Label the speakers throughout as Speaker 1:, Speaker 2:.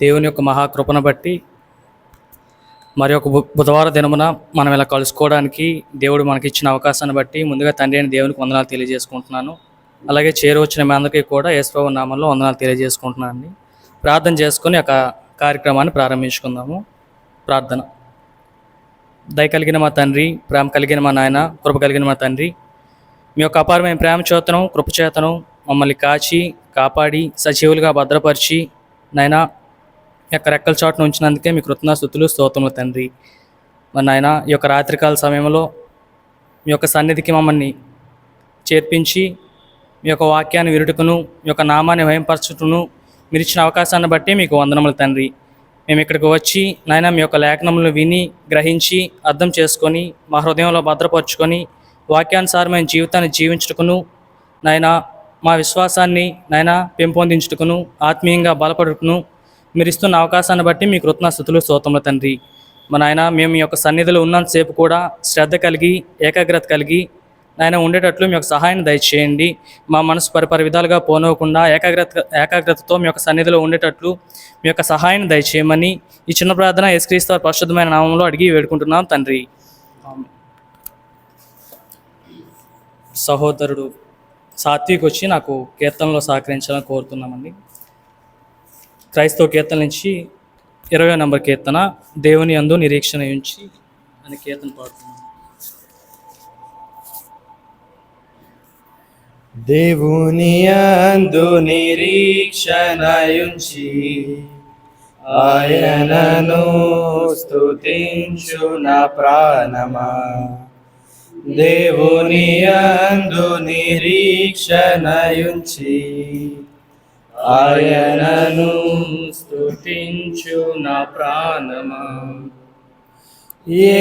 Speaker 1: దేవుని యొక్క మహాకృపను బట్టి మరి ఒక బుధవారం దినమున మనం ఇలా కలుసుకోవడానికి దేవుడు మనకి ఇచ్చిన అవకాశాన్ని బట్టి ముందుగా తండ్రి అయిన దేవునికి వందనాలు తెలియజేసుకుంటున్నాను. అలాగే చేరువచ్చిన మీ అందరికీ కూడా యేసుప్రభు నామంలో వందనాలు తెలియజేసుకుంటున్నాను. ప్రార్థన చేసుకుని ఒక కార్యక్రమాన్ని ప్రారంభించుకుందాము. ప్రార్థన. దయ కలిగిన మా తండ్రి, ప్రేమ కలిగిన మా నాయన, కృప కలిగిన మా తండ్రి, మీ యొక్క అపారమైన ప్రేమ చేతను కృపచేతను మమ్మల్ని కాచి కాపాడి సజీవులుగా భద్రపరిచి నాయన మీ యొక్క రెక్కల చాటును ఉంచినందుకే మీ కృతజ్ఞతాస్తుతులు స్తోత్రములు తండ్రి. మరి నాయన ఈ యొక్క రాత్రికాల సమయంలో మీ యొక్క సన్నిధికి మమ్మల్ని చేర్పించి మీ యొక్క వాక్యాన్ని విరుటకును మీ యొక్క నామాన్ని భయంపరచుటను మీరు ఇచ్చిన అవకాశాన్ని బట్టి మీకు వందనములు తండ్రి. మేము ఇక్కడికి వచ్చి నాయన మీ యొక్క లేఖనములను విని గ్రహించి అర్థం చేసుకొని మా హృదయంలో భద్రపరుచుకొని వాక్యానుసారమైన జీవితాన్ని జీవించుటకును నాయన మా విశ్వాసాన్ని నాయన పెంపొందించుటకును ఆత్మీయంగా బలపడుటకును మీరు ఇస్తున్న అవకాశాన్ని బట్టి మీ కృతజ్ఞతాస్తుతులు స్తోత్రములు తండ్రి. మా నాయన మేము మీ యొక్క సన్నిధిలో ఉన్నంతసేపు కూడా శ్రద్ధ కలిగి ఏకాగ్రత కలిగి నాయన ఉండేటట్లు మీ యొక్క సహాయాన్ని దయచేయండి. మా మనసు పరిపరి విధాలుగా పోనవ్వకుండా ఏకాగ్రతతో మీ యొక్క సన్నిధిలో ఉండేటట్లు మీ యొక్క సహాయాన్ని దయచేయమని ఈ చిన్న ప్రార్థన యేసుక్రీస్తు వారి పరిశుద్ధమైన నామంలో అడిగి వేడుకుంటున్నాం తండ్రి. సహోదరుడు సాత్విక్ వచ్చి నాకు కీర్తనలో సహకరించాలని కోరుతున్నామండి. క్రైస్తవ కీర్తన నుంచి 20వ నంబర్ కీర్తన, దేవుని యందు నిరీక్షణ ఉంచి అని కీర్తన పాడుతున్నాను.
Speaker 2: దేవుని యందు నిరీక్షణ ఉంచి ఆయనను స్తుతించు నా ప్రాణమా. దేవుని యందు నిరీక్షణ ఉంచి ఆయనను
Speaker 1: స్తుతించు నా ప్రాణమా.
Speaker 2: ఏ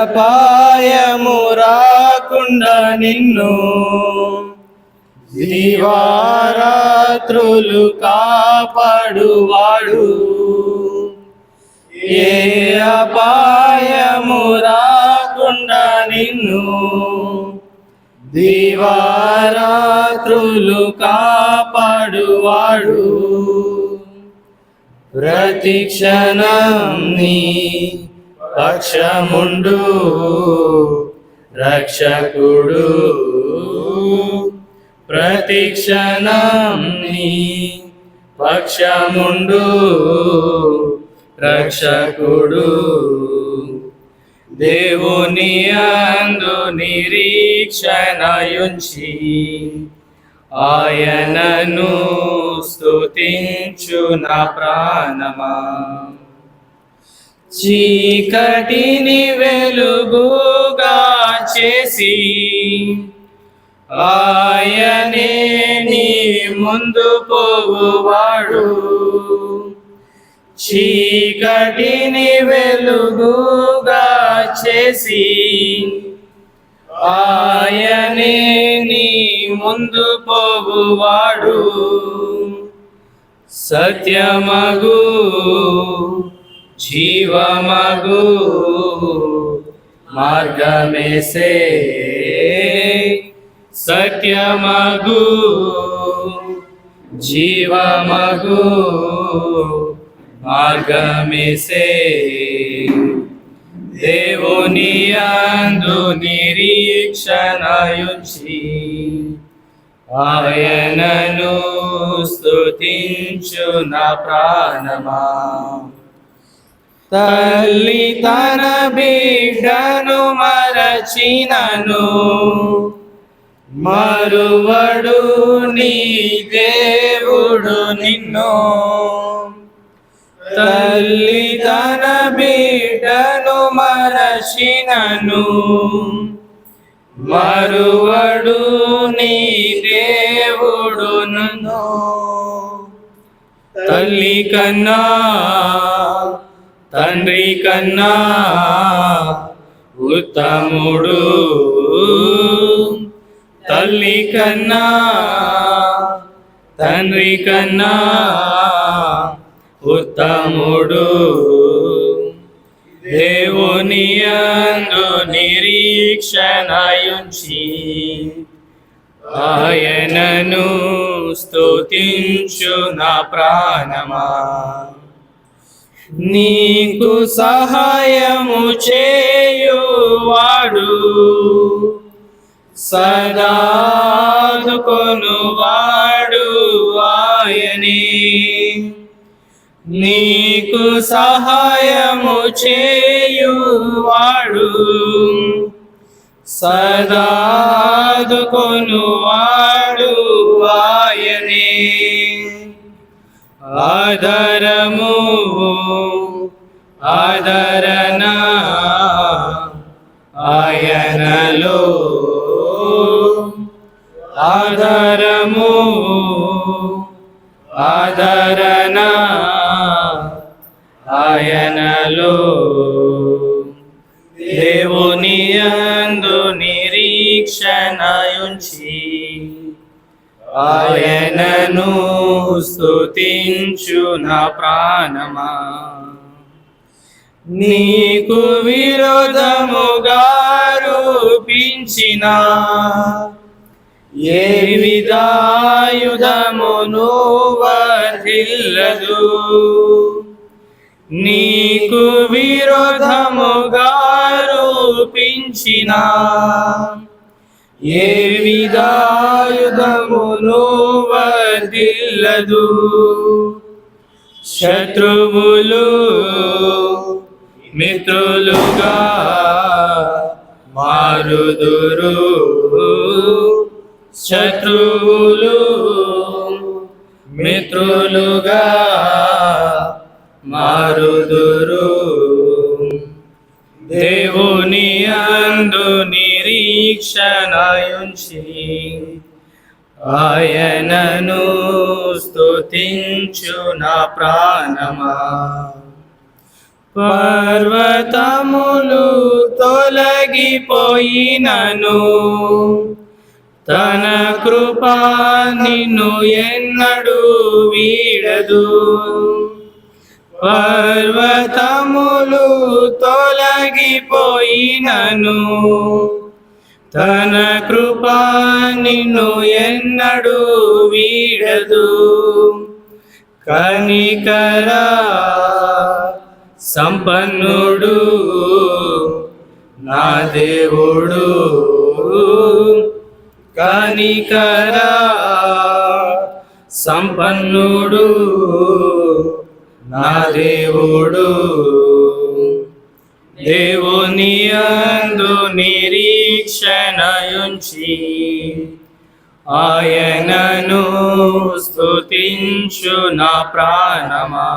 Speaker 2: అపాయము రాకుండా నిన్ను దివారాత్రులు కాపాడువాడు. ఏ అపాయము రాకుండా నిన్ను దివారాత్రులు కాపాడువాడు. ప్రతిక్షణం నీ పక్షముండు రక్షకుడు. ప్రతిక్షణం నీ పక్షముండు రక్షకుడు. దేవుని యందు నిరీక్షణ ఉంచి ఆయనను స్తుతించు నా ప్రాణమా. చీకటిని వెలుగుగా చేసి ఆయనే నీ ముందు పోవువాడు. చీకటిని వెలుగుగా చేసి ఆయనే నీ ముందు పోవువాడు. సత్యమగు జీవమగు మార్గమేసే. సత్యమగు జీవమగు మార్గమేసే. దేవుని యందు నిరీక్షణ ఉంచి ఆయనను స్తుతించు నా ప్రాణమా. తల్లి తన బిడ్డను మరచినను మరువడు నీ దేవుడు నిన్ను. తల్లి తన బిడ్డను మరచినను మరువడు నీ దేవుడు నన్ను. తల్లి కన్నా తండ్రి కన్నా ఉత్తముడు. తల్లి కన్నా తండ్రి కన్నా ఉత్తముడు. దేవుని యందు నిరీక్షణ ఉంచి ఆయనను స్తుతించు నా ప్రాణమా. నీకు సహాయము చేయువాడు సదాదుకొనువాడు ఆయనే. నీకు సహాయము చేయువాడు సదాదుకొనువాడు ఆయనే. ఆదరము ఆదరణ ఆయనలో, ఆదరము ఆదరణ ఆయనలో. దేవుని యందు నిరీక్షణయుంచి ఆయనను స్తుతించు నా ప్రాణమా. నీకు విరోధముగా రూపించిన ఏ విధాయుధమును వర్ధిల్లదు. నీకు విరోధముగా రూపించిన ఏ విధాయుధమును వర్ధిల్లదు. శత్రువులు మిత్రులుగా మారుదురు. శత్రువులు మిత్రులుగా మారుదురు. దేవుని యందు నిరీక్షణయుంచి ఆయనను స్తుతించు నా ప్రాణమా. పర్వతములు తొలగిపోయినను తన కృప నిన్ను ఎన్నడూ వీడదు. పర్వతములు తొలగిపోయినను తన కృప నిన్ను ఎన్నడూ వీడదు. కనికర సంపన్నుడు నా దేవుడు. కనికర సంపన్నుడు నా దేవుడు. దేవుని యందు నిరీక్షణయుంచి ఆయనను స్తుతించు నా ప్రాణమా.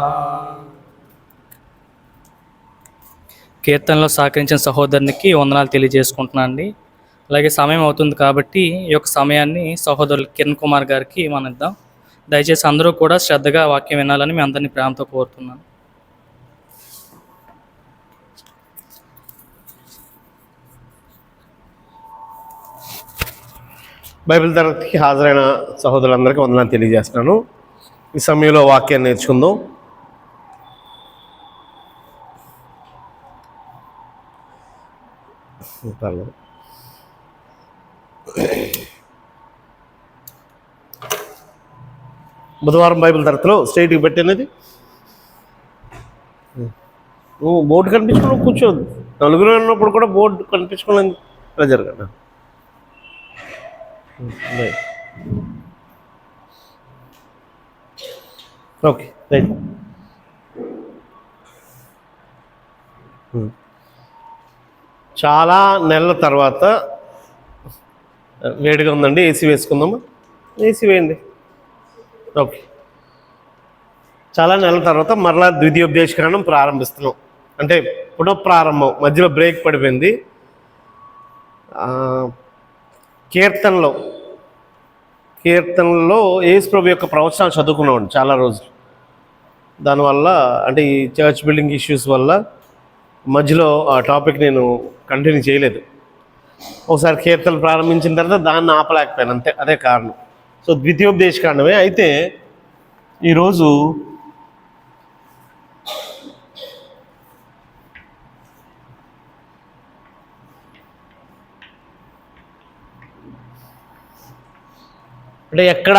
Speaker 1: కీర్తనలో సహకరించిన సహోదరునికి వందనాలు తెలియజేసుకుంటున్నాను అండి. అలాగే సమయం అవుతుంది కాబట్టి ఈ యొక్క సమయాన్ని సహోదరులు కిరణ్ కుమార్ గారికి మనం ఇద్దాం. దయచేసి అందరూ కూడా శ్రద్ధగా వాక్యం వినాలని మీ అందరినీ ప్రేమతో కోరుతున్నాను.
Speaker 3: బైబిల్ తరగతికి హాజరైన సహోదరులందరికీ వందనాలు తెలియజేస్తున్నాను. ఈ సమయంలో వాక్యాన్ని నేర్చుకుందాం. బుధవారం బైబిల్ తరగతిలో స్ట్రైట్కి పెట్టినది బోర్డు కనిపించుకుని కూర్చోదు. నలుగురు ఉన్నప్పుడు కూడా బోర్డు కనిపించుకోలేదు. ఇలా జరగదు. Okay right. చాలా నెలల తర్వాత వేడిగా ఉందండి. ఏసీ వేసుకుందామా? ఏసీ వేయండి. ఓకే. చాలా నెలల తర్వాత మరలా ద్వితీయోపదేశకాండం ప్రారంభిస్తున్నాం. అంటే పునఃప్రారంభం. మధ్యలో బ్రేక్ పడిపోయింది. కీర్తనలో యేసు ప్రభు యొక్క ప్రవచనాలు చదువుకున్నామండి చాలా రోజులు. దానివల్ల అంటే ఈ చర్చ్ బిల్డింగ్ ఇష్యూస్ వల్ల మధ్యలో ఆ టాపిక్ నేను కంటిన్యూ చేయలేదు. ఒకసారి కీర్తనలు ప్రారంభించిన తర్వాత దాన్ని ఆపలేకపోయాను, అంతే. అదే కారణం. సో ద్వితీయోపదేశకాండమే. అయితే ఈరోజు అంటే ఎక్కడ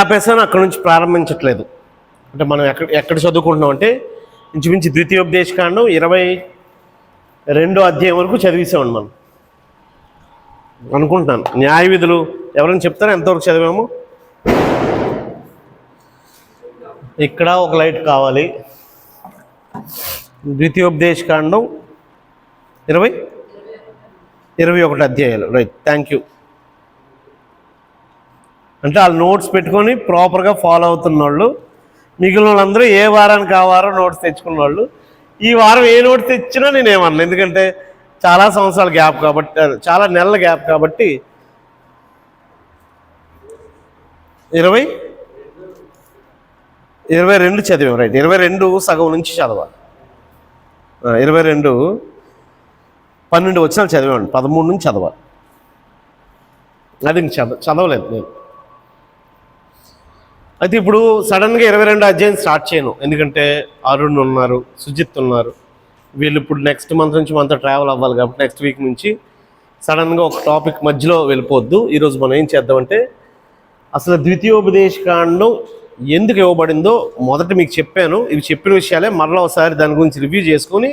Speaker 3: ఆపేసానో అక్కడ నుంచి ప్రారంభించట్లేదు. అంటే మనం ఎక్కడ చదువుకుంటున్నాం అంటే ఇంచుమించు ద్వితీయోపదేశకాండం 22 అధ్యాయం వరకు చదివేసామండి మనం అనుకుంటున్నాను. న్యాయ విధులు ఎవరైనా చెప్తారా ఎంతవరకు చదివాము? ఇక్కడ ఒక లైట్ కావాలి. ద్వితీయోపదేశకాండం 21 అధ్యాయాలు. Right, thank you. అంటే వాళ్ళు నోట్స్ పెట్టుకొని ప్రాపర్గా ఫాలో అవుతున్న వాళ్ళు, మిగిలిన వాళ్ళందరూ ఏ వారానికి ఆ వారం నోట్స్ తెచ్చుకున్న వాళ్ళు. ఈ వారం ఏ నోట్స్ తెచ్చినా నేనేమన్నా, ఎందుకంటే చాలా సంవత్సరాల గ్యాప్ కాబట్టి, చాలా నెలల గ్యాప్ కాబట్టి 22 చదివాం. రైట్, 22 సగం నుంచి చదవాలి. 22 12 వచనాలు చదివామండి, 13 నుంచి చదవాలి. అది చదవలేదు నేను. అయితే ఇప్పుడు సడన్గా 22 అధ్యాయం స్టార్ట్ చేయను, ఎందుకంటే అరుణ్ ఉన్నారు, సుజిత్ ఉన్నారు, వీళ్ళు ఇప్పుడు నెక్స్ట్ మంత్ నుంచి మనతో ట్రావెల్ అవ్వాలి కాబట్టి నెక్స్ట్ వీక్ నుంచి సడన్గా ఒక టాపిక్ మధ్యలో వెళ్ళిపోవద్దు. ఈరోజు మనం ఏం చేద్దామంటే, అసలు ద్వితీయోపదేశకాండం ఎందుకు ఇవ్వబడిందో మొదట మీకు చెప్పాను. ఇవి చెప్పిన విషయాలే మరలా ఒకసారి దాని గురించి రివ్యూ చేసుకొని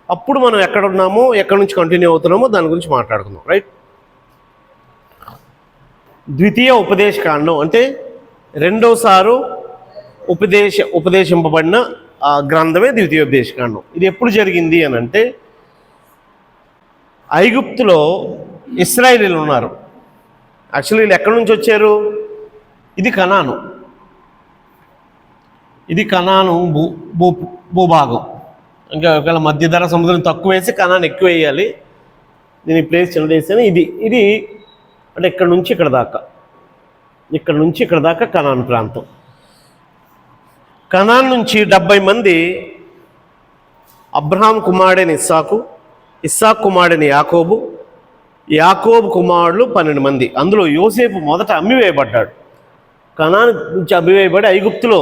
Speaker 3: అప్పుడు మనం ఎక్కడ ఉన్నామో, ఎక్కడి నుంచి కంటిన్యూ అవుతున్నామో దాని గురించి మాట్లాడుకుందాం. రైట్, ద్వితీయ ఉపదేశకాండం అంటే రెండోసారి ఉపదేశింపబడిన గ్రంథమే ద్వితీయోపదేశకాండం. ఇది ఎప్పుడు జరిగింది అని అంటే, ఐగుప్తులో ఇశ్రాయేలీలు ఉన్నారు. యాక్చువల్లీ వీళ్ళు ఎక్కడి నుంచి వచ్చారు? ఇది కనాను, ఇది కనాను భూభాగం. ఇంకా ఒకవేళ మధ్యధర సముద్రం తక్కువ వేసి కనాను ఎక్కువ వేయాలి. నేను ఈ ప్లేస్ చిన్న వేసాను. ఇది అంటే ఇక్కడ నుంచి ఇక్కడ దాకా కనాను ప్రాంతం. కనాన్ నుంచి 70 మంది అబ్రహాం కుమారుడైన ఇస్సాకు కుమారుడైన యాకోబు కుమారులు 12 మంది. అందులో యోసేపు మొదట అమ్మివేయబడ్డాడు. కనాన్ నుంచి అమ్మివేయబడి ఐగుప్తులో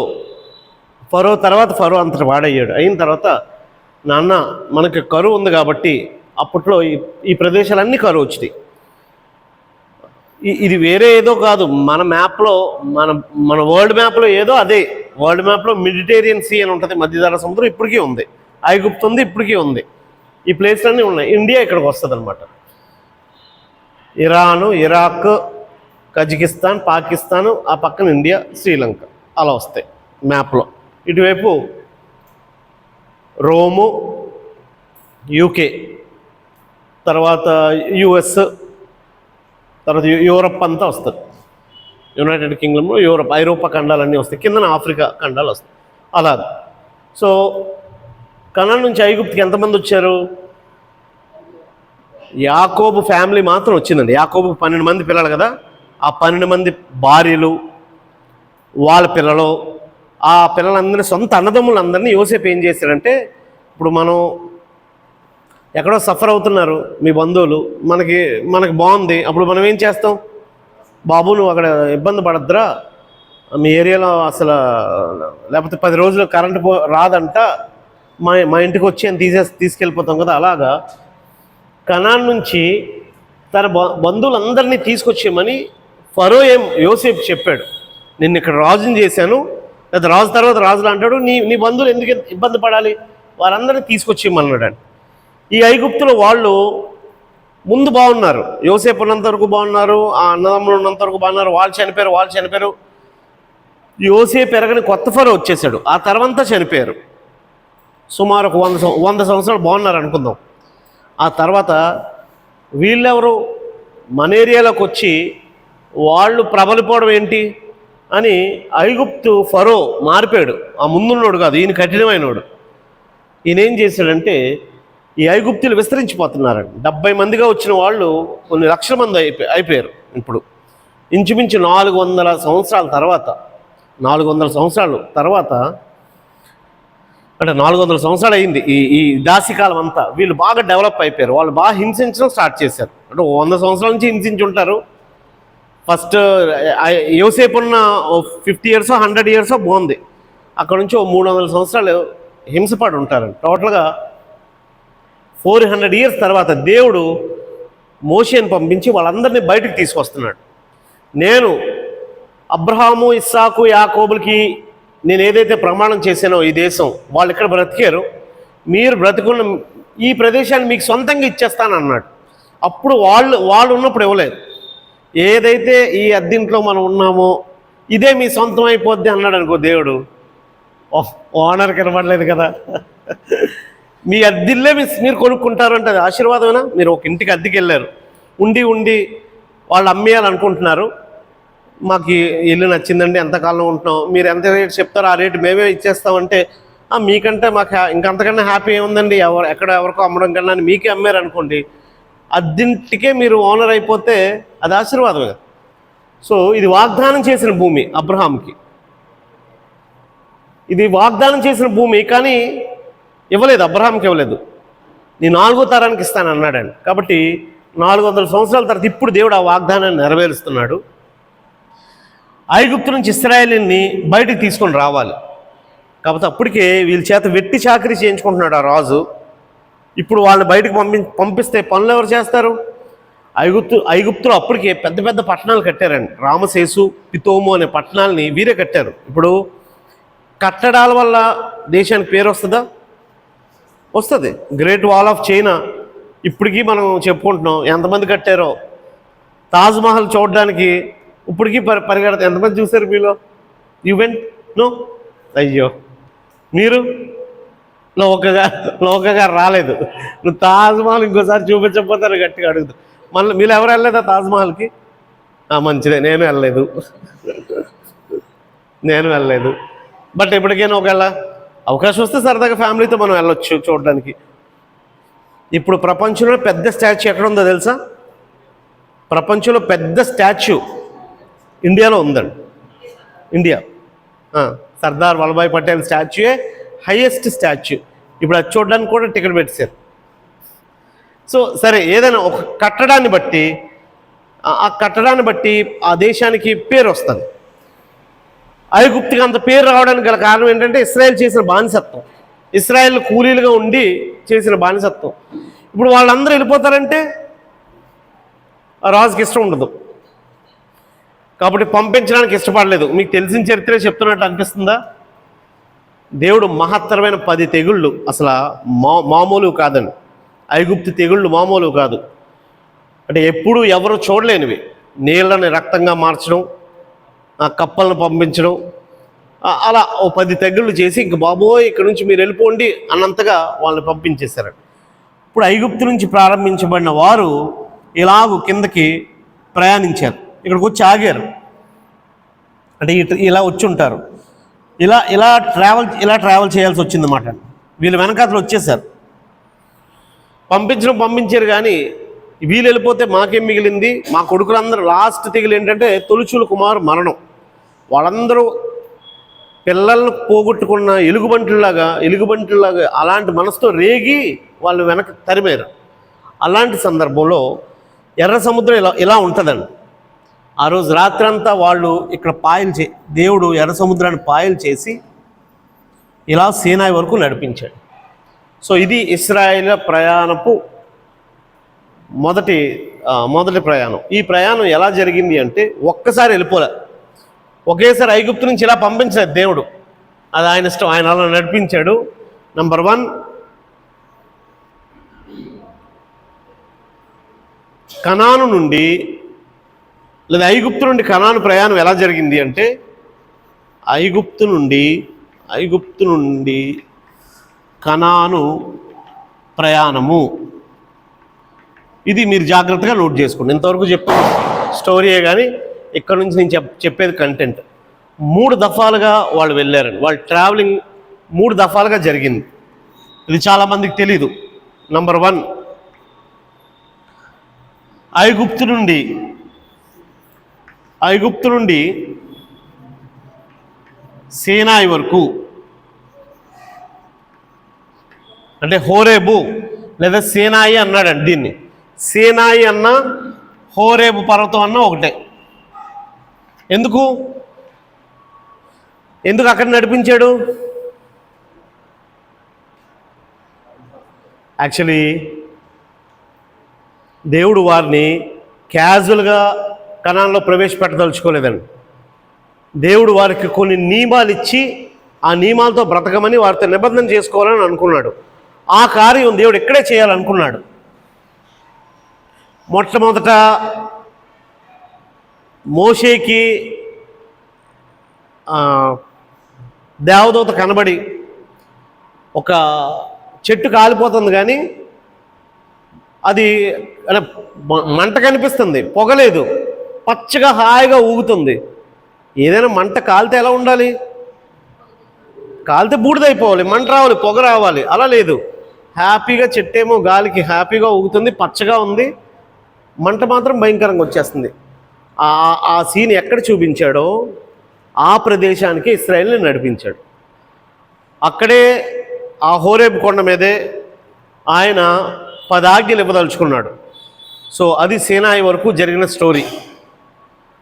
Speaker 3: తర్వాత ఫరో అంతటి వాడయ్యాడు. అయిన తర్వాత, నాన్న మనకి కరువు ఉంది కాబట్టి అప్పట్లో ఈ ప్రదేశాలన్నీ కరువు వచ్చినాయి. ఇది వేరే ఏదో కాదు, మన మ్యాప్లో మన వరల్డ్ మ్యాప్లో ఏదో అదే. వరల్డ్ మ్యాప్లో మెడిటేరియన్ సీ అని ఉంటుంది, మధ్యధరా సముద్రం ఇప్పటికీ ఉంది, ఐగుప్తు ఉంది, ఇప్పటికీ ఉంది. ఈ ప్లేస్లన్నీ ఉన్నాయి. ఇండియా ఇక్కడికి వస్తుంది అనమాట. ఇరాను, ఇరాక్, కజకిస్తాన్, పాకిస్తాన్, ఆ పక్కన ఇండియా, శ్రీలంక అలా వస్తాయి మ్యాప్లో. ఇటువైపు రోము, యూకే, తర్వాత యుఎస్, తర్వాత యూరప్ అంతా వస్తుంది. యునైటెడ్ కింగ్డమ్లో ఐరోపా ఖండాలన్నీ వస్తాయి. కిందన ఆఫ్రికా ఖండాలు వస్తాయి. అలా. సో కనాన్ నుంచి ఐగుప్తుకి ఎంతమంది వచ్చారు? యాకోబు ఫ్యామిలీ మాత్రం వచ్చిందండి. యాకోబుకి 12 మంది పిల్లలు కదా, ఆ 12 మంది భార్యలు, వాళ్ళ పిల్లలు, ఆ పిల్లలందరినీ, సొంత అన్నదమ్ములందరినీ యోసేపు ఏం చేశాడంటే, ఇప్పుడు మనం ఎక్కడో సఫర్ అవుతున్నారు మీ బంధువులు, మనకి బాగుంది, అప్పుడు మనం ఏం చేస్తాం? బాబు నువ్వు అక్కడ ఇబ్బంది పడద్దురా, మీ ఏరియాలో అసలు లేకపోతే 10 రోజులు కరెంటు రాదంట, మా ఇంటికి వచ్చి అని తీసుకెళ్ళిపోతాం కదా. అలాగా కనాన్ నుంచి తన బంధువులందరినీ తీసుకొచ్చేయమని ఫరో యోసేపు చెప్పాడు. నిన్ను ఇక్కడ రాజుని చేశాను, లేదా రాజు తర్వాత రాజులు అంటాడు, నీ బంధువులు ఎందుకు ఇబ్బంది పడాలి, వారందరినీ తీసుకొచ్చేయమన్నాడు. ఈ ఐగుప్తులో వాళ్ళు ముందు బాగున్నారు, యోసేపు ఉన్నంత వరకు బాగున్నారు, ఆ అన్నదమ్ములు ఉన్నంత వరకు బాగున్నారు. వాళ్ళు చనిపోయారు. యోసేపు ఎరగని కొత్త ఫరో వచ్చేసాడు, ఆ తర్వాత చనిపోయారు. సుమారు 100 సంవత్సరాలు బాగున్నారు అనుకుందాం. ఆ తర్వాత వీళ్ళెవరు మన ఏరియాలోకి వచ్చి వాళ్ళు ప్రబలిపోవడం ఏంటి అని ఐగుప్తు ఫరో మారిపోయాడు. ఆ ముందున్నోడు కాదు, ఈయన కఠినమైనోడు. ఈయన ఏం చేశాడంటే, ఈ ఐగుప్తులు విస్తరించిపోతున్నారండి. 70 మందిగా వచ్చిన వాళ్ళు కొన్ని లక్షల మంది అయిపోయారు. ఇప్పుడు ఇంచుమించు 400 సంవత్సరాల తర్వాత, 400 సంవత్సరాలు తర్వాత, అంటే 400 సంవత్సరాలు అయింది ఈ దాసికాలం అంతా. వీళ్ళు బాగా డెవలప్ అయిపోయారు, వాళ్ళు బాగా హింసించడం స్టార్ట్ చేశారు. అంటే 100 సంవత్సరాల నుంచి హింసించి ఉంటారు. ఫస్ట్ యోసేపు ఉన్న 50 ఇయర్సో 100 ఇయర్సో బాగుంది, అక్కడ నుంచి 300 సంవత్సరాలు హింసపడి ఉంటారు. టోటల్గా 400 ఇయర్స్ తర్వాత దేవుడు మోషేని పంపించి వాళ్ళందరినీ బయటకు తీసుకొస్తున్నాడు. నేను అబ్రహాము, ఇస్సాకు, యాకోబులకి నేను ఏదైతే ప్రమాణం చేశానో ఈ దేశం వాళ్ళు ఇక్కడ బ్రతికారు, మీరు బ్రతుకున్న ఈ ప్రదేశాన్ని మీకు సొంతంగా ఇచ్చేస్తాను అన్నాడు. అప్పుడు వాళ్ళు ఉన్నప్పుడు ఇవ్వలేదు. ఏదైతే ఈ అద్దెంట్లో మనం ఉన్నామో ఇదే మీ సొంతం అయిపోద్ది అన్నాడు అనుకో దేవుడు, ఓనర్ కనబడలేదు కదా, మీ అద్దెల్లే మీరు కొనుక్కుంటారు అంటే అది ఆశీర్వాదమేనా? మీరు ఒక ఇంటికి అద్దెకి వెళ్ళారు, ఉండి వాళ్ళు అమ్మేయాలనుకుంటున్నారు, మాకు ఈ ఇల్లు నచ్చిందండి, ఎంతకాలం ఉంటున్నాం, మీరు ఎంత రేటు చెప్తారో ఆ రేటు మేమే ఇచ్చేస్తామంటే మీకంటే మాకు ఇంకంతకన్నా హ్యాపీ ఏముందండి, ఎవరికో అమ్మడం కన్నా అని మీకే అమ్మారు అనుకోండి, అద్దెంటికే మీరు ఓనర్ అయిపోతే అది ఆశీర్వాదమే. సో ఇది వాగ్దానం చేసిన భూమి అబ్రహాంకి, ఇది వాగ్దానం చేసిన భూమి, కానీ ఇవ్వలేదు, అబ్రహాంకి ఇవ్వలేదు. నీ 4వ తరానికి ఇస్తాను అన్నాడండి. కాబట్టి 400 సంవత్సరాల తర్వాత ఇప్పుడు దేవుడు ఆ వాగ్దానాన్ని నెరవేరుస్తున్నాడు. ఐగుప్తు నుంచి ఇశ్రాయేలుని బయటికి తీసుకొని రావాలి. కాబట్టి అప్పటికే వీళ్ళ చేత వెట్టి చాకరీ చేయించుకుంటున్నాడు ఆ రాజు. ఇప్పుడు వాళ్ళని బయటకు పంపిస్తే పనులు ఎవరు చేస్తారు? ఐగుప్తులో అప్పటికే పెద్ద పెద్ద పట్టణాలు కట్టారండి. రామసేసు, పితోము అనే పట్టణాలని వీరే కట్టారు. ఇప్పుడు కట్టడాల వల్ల దేశానికి పేరు వస్తుందా? వస్తుంది. గ్రేట్ వాల్ ఆఫ్ చైనా ఇప్పటికీ మనం చెప్పుకుంటున్నాం, ఎంతమంది కట్టారో. తాజ్మహల్ చూడడానికి ఇప్పటికీ పరిగెడతారు. ఎంతమంది చూశారు మీలో? ఈవెంట్ నో, అయ్యో మీరు లోకగా రాలేదు. నువ్వు తాజ్మహల్ ఇంకోసారి చూపించకపోతారు గట్టిగా అడుగుతా. మళ్ళీ మీరు ఎవరు వెళ్ళలేదా తాజ్మహల్కి? మంచిదే, నేను వెళ్ళలేదు. బట్ ఎప్పటికైనా ఒకవేళ అవకాశం వస్తే సరదాగా ఫ్యామిలీతో మనం వెళ్ళొచ్చు చూడడానికి. ఇప్పుడు ప్రపంచంలో పెద్ద స్టాచ్యూ ఎక్కడ ఉందో తెలుసా? ప్రపంచంలో పెద్ద స్టాచ్యూ ఇండియాలో ఉందండి. ఇండియా సర్దార్ వల్లభాయ్ పటేల్ స్టాచ్యూయే హైయెస్ట్ స్టాచ్యూ. ఇప్పుడు అది చూడడానికి కూడా టికెట్ పెట్టేశారు. సో సరే, ఏదైనా ఒక కట్టడాన్ని బట్టి ఆ దేశానికి పేరు వస్తుంది. ఐగుప్తుకి అంత పేరు రావడానికి గల కారణం ఏంటంటే ఇశ్రాయేల్ చేసిన బానిసత్వం, ఇశ్రాయేల్ కూలీలుగా ఉండి చేసిన బానిసత్వం. ఇప్పుడు వాళ్ళందరూ వెళ్ళిపోతారంటే రాజుకి ఇష్టం ఉండదు, కాబట్టి పంపించడానికి ఇష్టపడలేదు. మీకు తెలిసిన చరిత్రే చెప్తున్నట్టు అనిపిస్తుందా? దేవుడు మహత్తరమైన 10 తెగుళ్ళు అసలు మామూలు కాదండి. ఐగుప్తు తెగుళ్ళు మామూలు కాదు. అంటే ఎప్పుడు ఎవరు చూడలేనివి. నీళ్ళని రక్తంగా మార్చడం, కప్పలను పంపించడం, అలా ఓ 10 తెగుళ్ళు చేసి ఇంక బాబోయ్ ఇక్కడ నుంచి మీరు వెళ్ళిపోండి అన్నంతగా వాళ్ళని పంపించేశారు. ఇప్పుడు ఐగుప్తు నుంచి ప్రారంభించబడిన వారు ఇలాగూ కిందకి ప్రయాణించారు, ఇక్కడికి వచ్చి ఆగారు. అంటే ఇలా వచ్చి ఉంటారు, ఇలా ట్రావెల్ చేయాల్సి వచ్చిందన్నమాట. వీళ్ళు వెనకాతలు వచ్చేసారు. పంపించారు కానీ వీళ్ళు వెళ్ళిపోతే మాకేం మిగిలింది? మా కొడుకులందరూ లాస్ట్ తెగులు ఏంటంటే తొలుచుల కుమారు మరణం. వాళ్ళందరూ పిల్లలను పోగొట్టుకున్న ఎలుగుబంటిలాగా అలాంటి మనసుతో రేగి వాళ్ళు వెనక తరిమారు. అలాంటి సందర్భంలో ఎర్ర సముద్రం ఇలా ఉంటుందండి. ఆ రోజు రాత్రంతా వాళ్ళు ఇక్కడ దేవుడు ఎర్ర సముద్రాన్ని పాయలు చేసి ఇలా సీనాయి వరకు నడిపించాడు. సో ఇది ఇశ్రాయేలు ప్రయాణపు మొదటి ప్రయాణం. ఈ ప్రయాణం ఎలా జరిగింది అంటే ఒక్కసారి వెళ్ళిపోలే, ఒకేసారి ఐగుప్తు నుంచి ఇలా పంపించాడు దేవుడు. అది ఆయన ఇష్టం, ఆయన అలా నడిపించాడు. నంబర్ 1, కనాను నుండి లేదా ఐగుప్తు నుండి కనాను ప్రయాణం ఎలా జరిగింది అంటే ఐగుప్తు నుండి కనాను ప్రయాణము. ఇది మీరు జాగ్రత్తగా నోట్ చేసుకోండి. ఇంతవరకు చెప్పిన స్టోరీయే కానీ ఇక్కడ నుంచి నేను చెప్పేది కంటెంట్. 3 దఫాలుగా వాళ్ళు వెళ్ళారండి. వాళ్ళ ట్రావెలింగ్ 3 దఫాలుగా జరిగింది. ఇది చాలామందికి తెలీదు. నంబర్ 1, ఐగుప్తు నుండి సీనాయి వరకు, అంటే హోరేబు లేదా సీనాయి అన్నాడండి దీన్ని. సీనాయి అన్న హోరేబు పర్వతం అన్న ఒకటే. ఎందుకు అక్కడ నడిపించాడు? యాక్చువల్లీ దేవుడు వారిని క్యాజువల్గా కనాన్లో ప్రవేశపెట్టదలుచుకోలేదండి. దేవుడు వారికి కొన్ని నియమాలు ఇచ్చి ఆ నియమాలతో బ్రతకమని వారితో నిబంధన చేసుకోవాలని అనుకున్నాడు. ఆ కార్యం దేవుడు ఇక్కడే చేయాలనుకున్నాడు. మొట్టమొదట మోషేకి దేవదూత కనబడి ఒక చెట్టు కాలిపోతుంది కానీ అది మంట కనిపిస్తుంది, పొగలేదు, పచ్చగా హాయిగా ఊగుతుంది. ఏదైనా మంట కాలితే ఎలా ఉండాలి? కాలితే బూడిదైపోవాలి, మంట రావాలి, పొగ రావాలి. అలా లేదు, హ్యాపీగా చెట్టేమో గాలికి హ్యాపీగా ఊగుతుంది, పచ్చగా ఉంది, మంట మాత్రం భయంకరంగా వచ్చేస్తుంది. ఆ సీన్ ఎక్కడ చూపించాడో ఆ ప్రదేశానికి ఇశ్రాయేలుని నడిపించాడు. అక్కడే ఆ హోరేబు కొండ మీదే ఆయన 10 ఆజ్ఞలు ఇవ్వదలుచుకున్నాడు. సో అది సీనాయి వరకు జరిగిన స్టోరీ.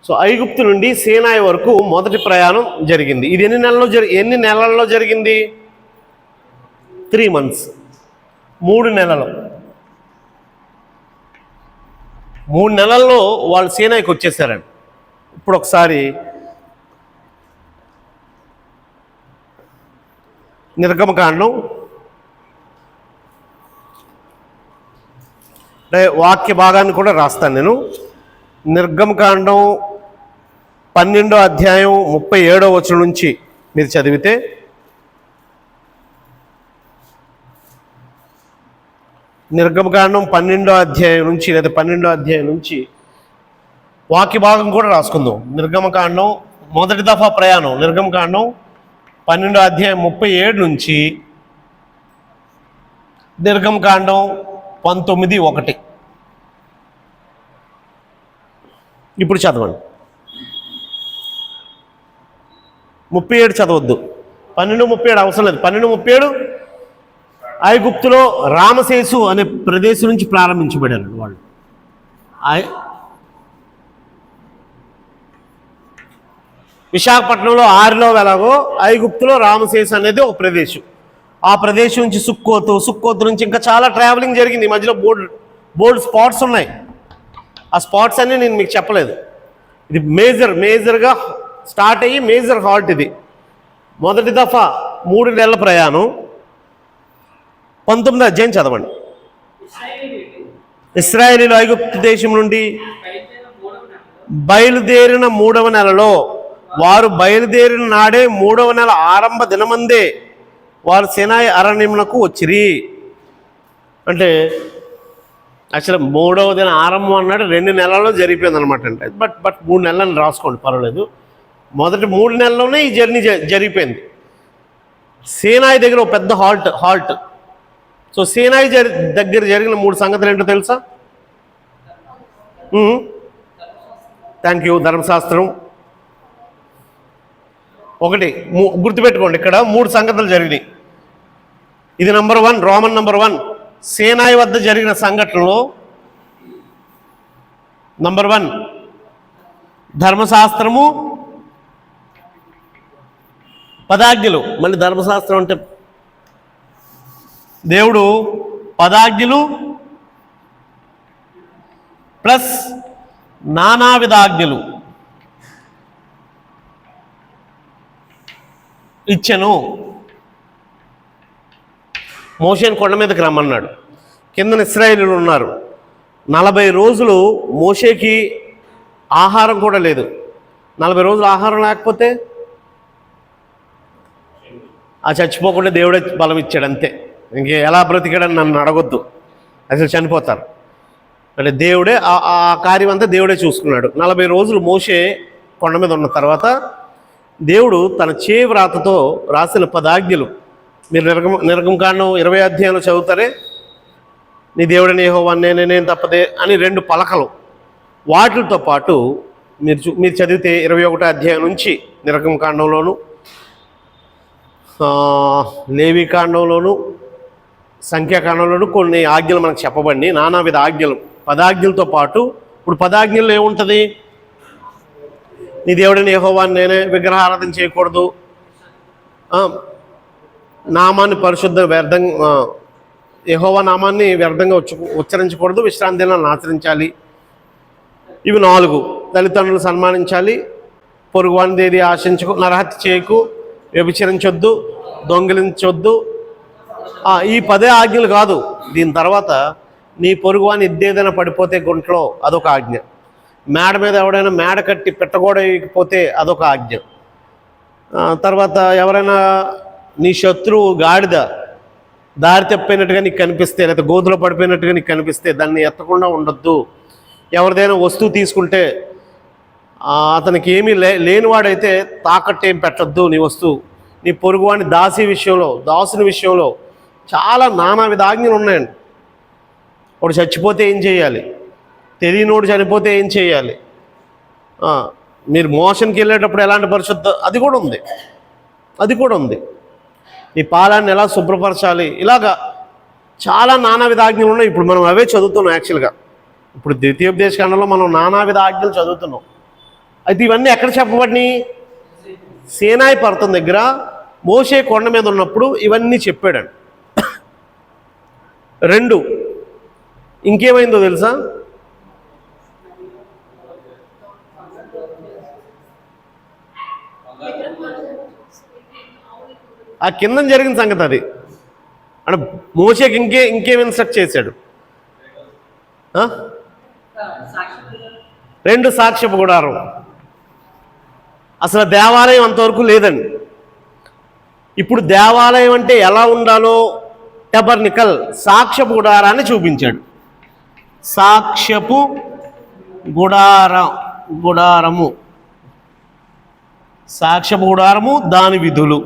Speaker 3: సో ఐగుప్తు నుండి సీనాయి వరకు మొదటి ప్రయాణం జరిగింది. ఇది ఎన్ని నెలల్లో జరిగింది? 3 months, 3 నెలలు. 3 నెలల్లో వాళ్ళు సీనాయికి వచ్చేసారండి. ఇప్పుడు ఒకసారి నిర్గమకాండం అంటే వాక్య భాగాన్ని కూడా రాస్తాను నేను. నిర్గమకాండం 12వ అధ్యాయం 37వ వచనం నుంచి మీరు చదివితే, నిర్గమకాండం 12వ అధ్యాయం నుంచి లేదా 12వ అధ్యాయం నుంచి వాక్య భాగం కూడా రాసుకుందాం. నిర్గమకాండం మొదటి దఫా ప్రయాణం, నిర్గమకాండం 12వ అధ్యాయం 37 నుంచి నిర్గమకాండం 19:1. ఇప్పుడు చదవండి. 37 చదవద్దు, 12:37 అవసరం లేదు. 12:37 ఐగుప్తులో రామసేసు అనే ప్రదేశం నుంచి ప్రారంభించబడారు వాళ్ళు. విశాఖపట్నంలో ఆరిలో ఎలాగో ఐగుప్తులో రామసేసు అనేది ఒక ప్రదేశం. ఆ ప్రదేశం నుంచి సుక్కోతు నుంచి ఇంకా చాలా ట్రావెలింగ్ జరిగింది. ఈ మధ్యలో బోల్డ్ స్పాట్స్ ఉన్నాయి. ఆ స్పాట్స్ అన్నీ నేను మీకు చెప్పలేదు. ఇది మేజర్గా స్టార్ట్ అయ్యి మేజర్ హాల్ట్. ఇది మొదటి దఫా 3 నెలల ప్రయాణం. 19వ అధ్యాయం చదవండి. ఇశ్రాయేలీయులు ఐగుప్తు దేశం నుండి బయలుదేరిన 3వ నెలలో, వారు బయలుదేరిన నాడే 3వ నెల ఆరంభ దినమందే వారు సీనాయి అరణ్యమునకు వచ్చిరి. అంటే యాక్చువల్గా 3వ దిన ఆరంభం అన్నాడు, 2 నెలల్లో జరిగిపోయింది అనమాట. అంటే బట్ 3 నెలలని రాసుకోండి, పర్వాలేదు. మొదటి 3 నెలల్లోనే ఈ జర్నీ జరిగిపోయింది. సీనాయి దగ్గర ఒక పెద్ద హాల్ట్. సో సీనాయి దగ్గర జరిగిన 3 సంగతులు ఏంటో తెలుసా? Thank you. ధర్మశాస్త్రం ఒకటి గుర్తుపెట్టుకోండి. ఇక్కడ 3 సంగతులు జరిగినాయి. ఇది నంబర్ 1, రోమన్ నంబర్ 1. సీనాయి వద్ద జరిగిన సంఘటనలో నంబర్ 1 ధర్మశాస్త్రము, 10 ఆజ్ఞలు. మళ్ళీ ధర్మశాస్త్రం అంటే దేవుడు 10 ఆజ్ఞలు ప్లస్ నానావిధ ఆజ్ఞలు ఇచ్చెను. మోషేని కొండ మీదకి రమ్మన్నాడు. కిందన ఇశ్రాయేలీయులు ఉన్నారు. 40 రోజులు మోషేకి ఆహారం కూడా లేదు. 40 రోజులు ఆహారం లేకపోతే ఆ చచ్చిపోకుండా దేవుడే బలం ఇచ్చాడు, అంతే. ఇంకే ఎలా బ్రతికాడని నన్ను అడగొద్దు, అసలు చనిపోతారు. అంటే దేవుడే ఆ కార్యం అంతా దేవుడే చూసుకున్నాడు. 40 రోజులు మోషే కొండ మీద ఉన్న తర్వాత దేవుడు తన చేవ్రాతతో రాసిన 10 ఆజ్ఞలు మీరు నిర్గమకాండం 20వ అధ్యాయంలో చదువుతారే. నీ దేవుడని యెహోవా నేను తప్పదే అని 2 పలకలు. వాటితో పాటు మీరు చదివితే 21వ అధ్యాయం నుంచి నిర్గమకాండంలోను, లేవీకాండంలోను, సంఖ్యాకాండంలోను కొన్ని ఆజ్ఞలు మనకు చెప్పబడి నానావిధ ఆజ్ఞలు. 10 ఆజ్ఞలతో పాటు ఇప్పుడు 10 ఆజ్ఞలు ఏముంటుంది? నీ దేవుడిని యెహోవాని నేనే, విగ్రహారాధన చేయకూడదు, నామాన్ని యెహోవా నామాన్ని వ్యర్థంగా ఉచ్చరించకూడదు, విశ్రాంతి దినాలను ఆచరించాలి. ఇవి 4. తల్లిదండ్రులు సన్మానించాలి, పొరుగువానిది ఏది ఆశించకు, నరహత్య చేయకు, వ్యభిచరించొద్దు, దొంగిలించొద్దు. ఈ 10 ఆజ్ఞలు కాదు. దీని తర్వాత నీ పొరుగువాని ఎద్దేదైనా పడిపోతే గుంట్లో అదొక ఆజ్ఞ. మేడ మీద ఎవడైనా మేడ కట్టి పెట్టగోడకపోతే అదొక ఆజ్ఞ. తర్వాత ఎవరైనా నీ శత్రువు గాడిద దారి తప్పినట్టుగా నీకు కనిపిస్తే, లేకపోతే గోతులో పడిపోయినట్టుగా నీకు కనిపిస్తే దాన్ని ఎత్తకుండా ఉండొద్దు. ఎవరిదైనా వస్తువు తీసుకుంటే అతనికి ఏమీ లేనివాడైతే తాకట్టు ఏం పెట్టద్దు నీ వస్తువు. నీ పొరుగువాని దాసుని విషయంలో చాలా నానావిధ ఆజ్ఞలు ఉన్నాయండి. వాడు చచ్చిపోతే ఏం చేయాలి, తెలియనోడు చనిపోతే ఏం చేయాలి, మీరు మోషన్కి వెళ్ళేటప్పుడు ఎలాంటి పరిశుద్ధ అది కూడా ఉంది. నీ పాలాన్ని ఎలా శుభ్రపరచాలి, ఇలాగా చాలా నానావిధ ఆజ్ఞలు ఉన్నాయి. ఇప్పుడు మనం అవే చదువుతున్నాం. యాక్చువల్గా ఇప్పుడు ద్వితీయోపదేశ కాండంలో మనం నానావిధ ఆజ్ఞలు చదువుతున్నాం. అయితే ఇవన్నీ ఎక్కడ చెప్పబడినాయి? సీనాయి పర్వతం దగ్గర మోషే కొండ మీద ఉన్నప్పుడు ఇవన్నీ చెప్పాడండి. 2 ఇంకేమైందో తెలుసా? ఆ కింద జరిగిన సంగతి అది. అంటే మోషేకి ఇంకేం ఇన్స్ట్రక్ట్ చేశాడు? 2 సాక్ష్యపు గుడారం. అసలు దేవాలయం అంతవరకు లేదండి. ఇప్పుడు దేవాలయం అంటే ఎలా ఉండాలో టెబర్నికల్ సాక్ష్యపు గుడారాన్ని చూపించాడు. సాక్ష్యపు గుడారము దాని విధులు.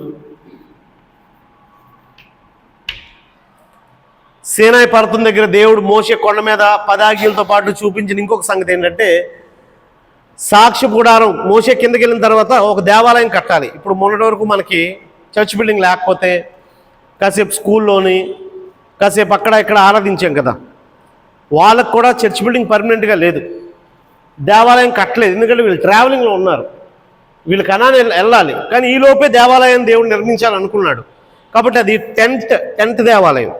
Speaker 3: సీనాయి పర్వతం దగ్గర దేవుడు మోషే కొండ మీద 10 ఆజ్ఞలతో పాటు చూపించిన ఇంకొక సంగతి ఏంటంటే, సాక్ష్యపు గుడారం మోషే కిందకి వెళ్ళిన తర్వాత ఒక దేవాలయం కట్టాలి. ఇప్పుడు మొన్నటి వరకు మనకి చర్చ్ బిల్డింగ్ లేకపోతే కాసేపు స్కూల్లోని కాసేపు అక్కడ ఇక్కడ ఆరాధించాం కదా, వాళ్ళకు కూడా చర్చ్ బిల్డింగ్ పర్మనెంట్గా లేదు, దేవాలయం కట్టలేదు. ఎందుకంటే వీళ్ళు ట్రావెలింగ్లో ఉన్నారు, వీళ్ళు కనాని వెళ్ళాలి. కానీ ఈలోపే దేవాలయం దేవుడు నిర్మించాలనుకున్నాడు. కాబట్టి అది టెంట్ దేవాలయం.